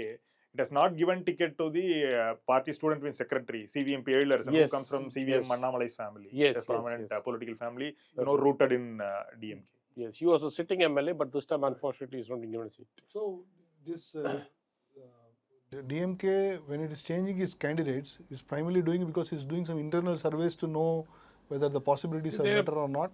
it has not given ticket to the party student wing secretary, CVMP Eilers, who Yes, comes from CVM yes. Annamalai's family. Yes, a prominent yes. political family, That's right. rooted in DMK. Yes, he was a sitting MLA, but this time unfortunately he's not being given a seat. So this The DMK, when it is changing its candidates, is primarily doing it because it's doing some internal surveys to know whether the possibilities are better or not.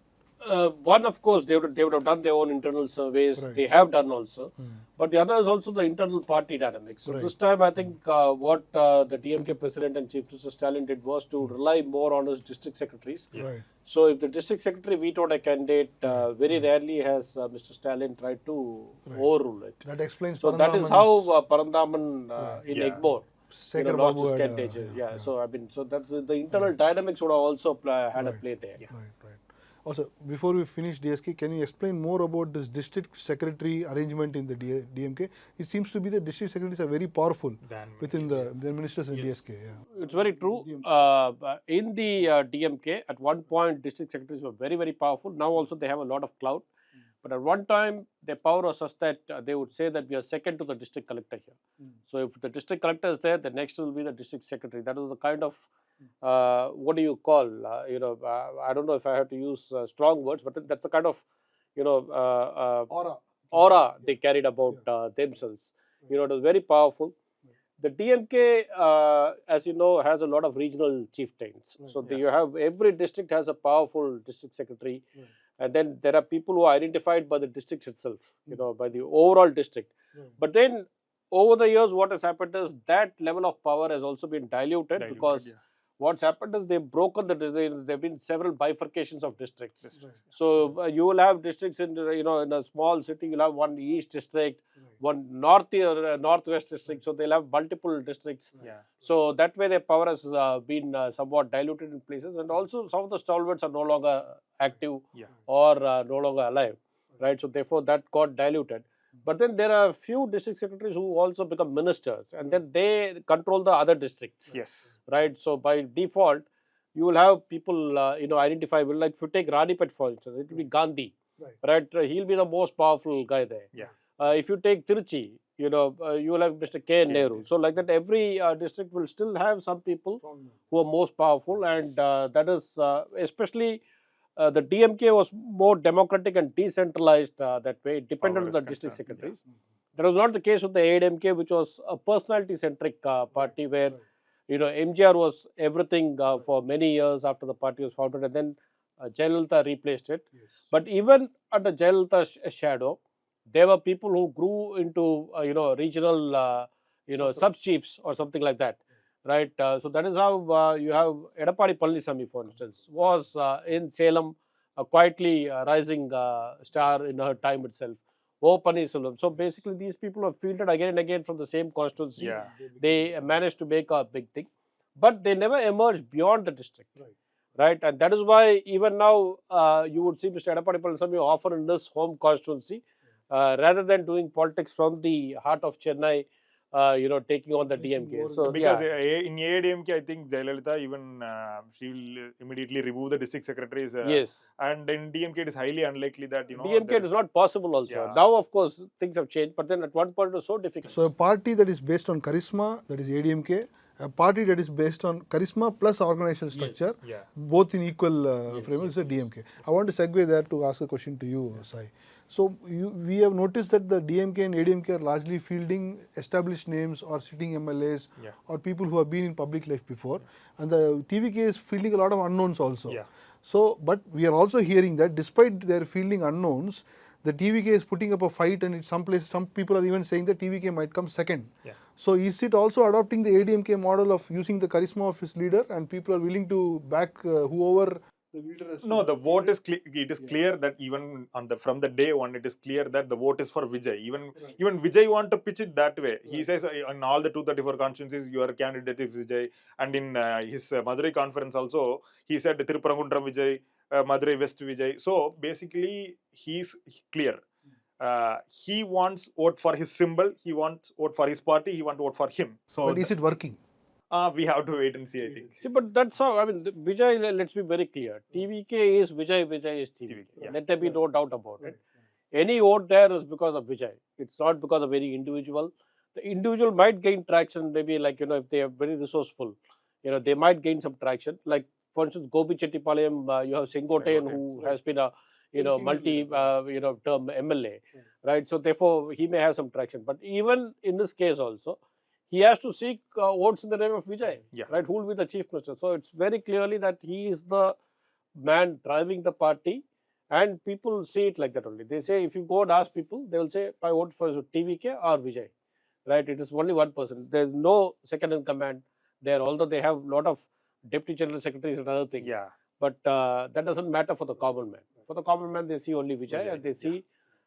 One, of course, they would have done their own internal surveys. Right. They have done also, but the other is also the internal party dynamics. So Right. this time, I think what the DMK president and Chief Minister Stalin did was to rely more on his district secretaries. Right. So if the district secretary vetoed a candidate, very rarely has Mr. Stalin tried to overrule it. That explains. So that is how Parandaman in Yeah. Egmore Sekhar lost Babu his had, candidate. Yeah. So I mean, so that's the internal dynamics would have also had a play there. Right. Also, before we finish DSK, can you explain more about this district secretary arrangement in the DMK? It seems to be that district secretaries are very powerful within the ministers in DSK. Yeah. It's very true. In the DMK, at one point, district secretaries were very, very powerful. Now also they have a lot of clout. But at one time, their power was such that they would say that we are second to the district collector here. So if the district collector is there, the next will be the district secretary. That is the kind of what do you call? I don't know if I have to use strong words, but that's the kind of aura they carried about themselves. It was very powerful. The DMK, as you know, has a lot of regional chieftains. So you have every district has a powerful district secretary, and then there are people who are identified by the district itself, by the overall district. But then over the years, what has happened is that level of power has also been diluted because what's happened is they've broken there have been several bifurcations of districts. So you will have districts in in a small city, you'll have one east district, one northwest district. So they'll have multiple districts. So that way their power has been somewhat diluted in places, and also some of the stalwarts are no longer active or no longer alive, right? So therefore that got diluted. But then there are a few district secretaries who also become ministers, and then they control the other districts. Yes. Right. So by default, you will have people identifiable. Like if you take Ranipet for instance, it will be Gandhi. Right. He'll be the most powerful guy there. If you take Tiruchi, you will have Mr. K. Nehru. So like that, every district will still have some people who are most powerful, and that is especially. The DMK was more democratic and decentralized that way. It depended on the district secretaries. That was not the case with the ADMK, which was a personality-centric party where MGR was everything for many years after the party was founded, and then Jayalalitha replaced it. But even under Jayalalitha's shadow, there were people who grew into regional sub-chiefs or something like that. Right, so that is how you have Edappadi Palaniswamy, for instance, was in Salem a quietly rising star in her time itself. O. Paneerselvam. So basically, these people were fielded again and again from the same constituency. They managed to make a big thing, but they never emerged beyond the district. Right, and that is why even now you would see Mr. Edappadi Palaniswamy often in this home constituency rather than doing politics from the heart of Chennai. Taking on the DMK. So because in ADMK, I think Jayalalitha even she will immediately remove the district secretaries. And in DMK, it is highly unlikely that DMK it is not possible also. Now, of course, things have changed, but then at one point it was so difficult. So a party that is based on charisma, that is ADMK. A party that is based on charisma plus organizational structure, both in equal framework, is a DMK. I want to segue there to ask a question to you, Sai. So we have noticed that the DMK and ADMK are largely fielding established names or sitting MLAs or people who have been in public life before, and the TVK is fielding a lot of unknowns also. So, but we are also hearing that despite their fielding unknowns, the TVK is putting up a fight, and in some places, some people are even saying that TVK might come second. So is it also adopting the ADMK model of using the charisma of his leader, and people are willing to back whoever the leader is? No, the vote is it is clear that even from the day one, it is clear that the vote is for Vijay. Even Vijay want to pitch it that way. He says in all the 234 constituencies, your candidate is Vijay, and in his Madurai conference also, he said Tirupparamkundram Vijay, Madurai West Vijay. So basically, he's clear. He wants vote for his symbol. He wants vote for his party. He wants vote for him. So, but is it working? We have to wait and see, I think. See, but that's how, I mean, Vijay, let's be very clear. TVK is Vijay, Vijay is TVK. Let there be no doubt about it. Any vote there is because of Vijay. It's not because of any individual. The individual might gain traction, maybe like, if they are very resourceful, they might gain some traction. Like, for instance, Gopi Chettipalayam, you have Sengotayan, who has been a, multi, term MLA, right? So therefore, he may have some traction. But even in this case also, he has to seek votes in the name of Vijay, Yeah. right? Who will be the chief minister? So it's very clearly that he is the man driving the party, and people see it like that only. They say, if you go and ask people, they will say, I vote for TVK or Vijay, right? It is only one person. There is no second in command there, although they have a lot of deputy general secretaries and other things. Yeah. But that doesn't matter for the common man. For the common man, they see only Vijay, and they see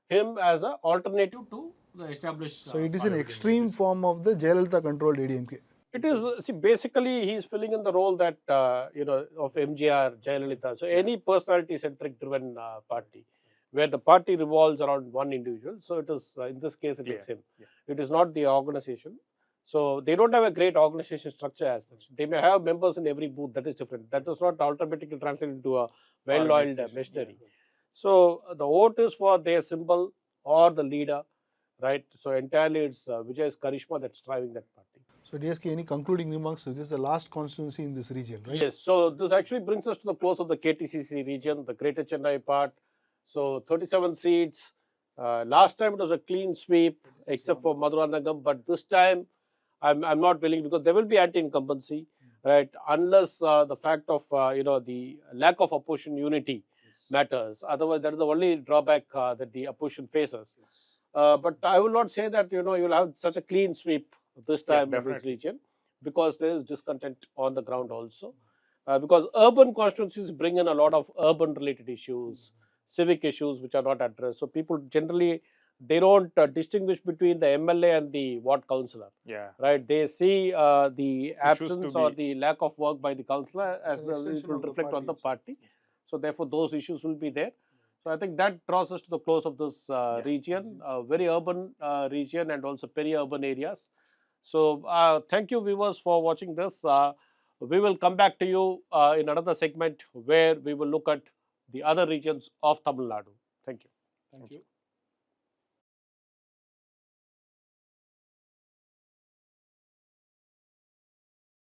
him as an alternative to the established. So it is an extreme form of the Jayalalitha controlled ADMK. It is, see, basically he is filling in the role that of MGR, Jayalalitha. So any personality-centric driven party, where the party revolves around one individual. So it is in this case it is him. Yeah. It is not the organization. So they don't have a great organization structure as such. They may have members in every booth. That is different. That does not automatically translate into a well-oiled machinery. So the vote is for their symbol or the leader, right? So entirely it's Vijay's charisma that's driving that party. So DSK, any concluding remarks? This is the last constituency in this region, right? Yes. So this actually brings us to the close of the KTCC region, the Greater Chennai part. So 37 seats. Last time it was a clean sweep, except for Maduranagam, but this time I'm not willing, because there will be anti-incumbency, right? Unless the fact of the lack of opposition unity matters. Otherwise, that is the only drawback that the opposition faces. But I will not say that you'll have such a clean sweep this time in this region, because there is discontent on the ground also. Because urban constituencies bring in a lot of urban related issues, civic issues which are not addressed. So people generally, they don't distinguish between the MLA and the ward councillor. Yeah. Right? They see the absence or the lack of work by the councillor as well as it will reflect on the party. So therefore, those issues will be there. So I think that draws us to the close of this region, very urban region and also peri-urban areas. So thank you viewers for watching this. We will come back to you in another segment where we will look at the other regions of Tamil Nadu. Thank you. Thank you.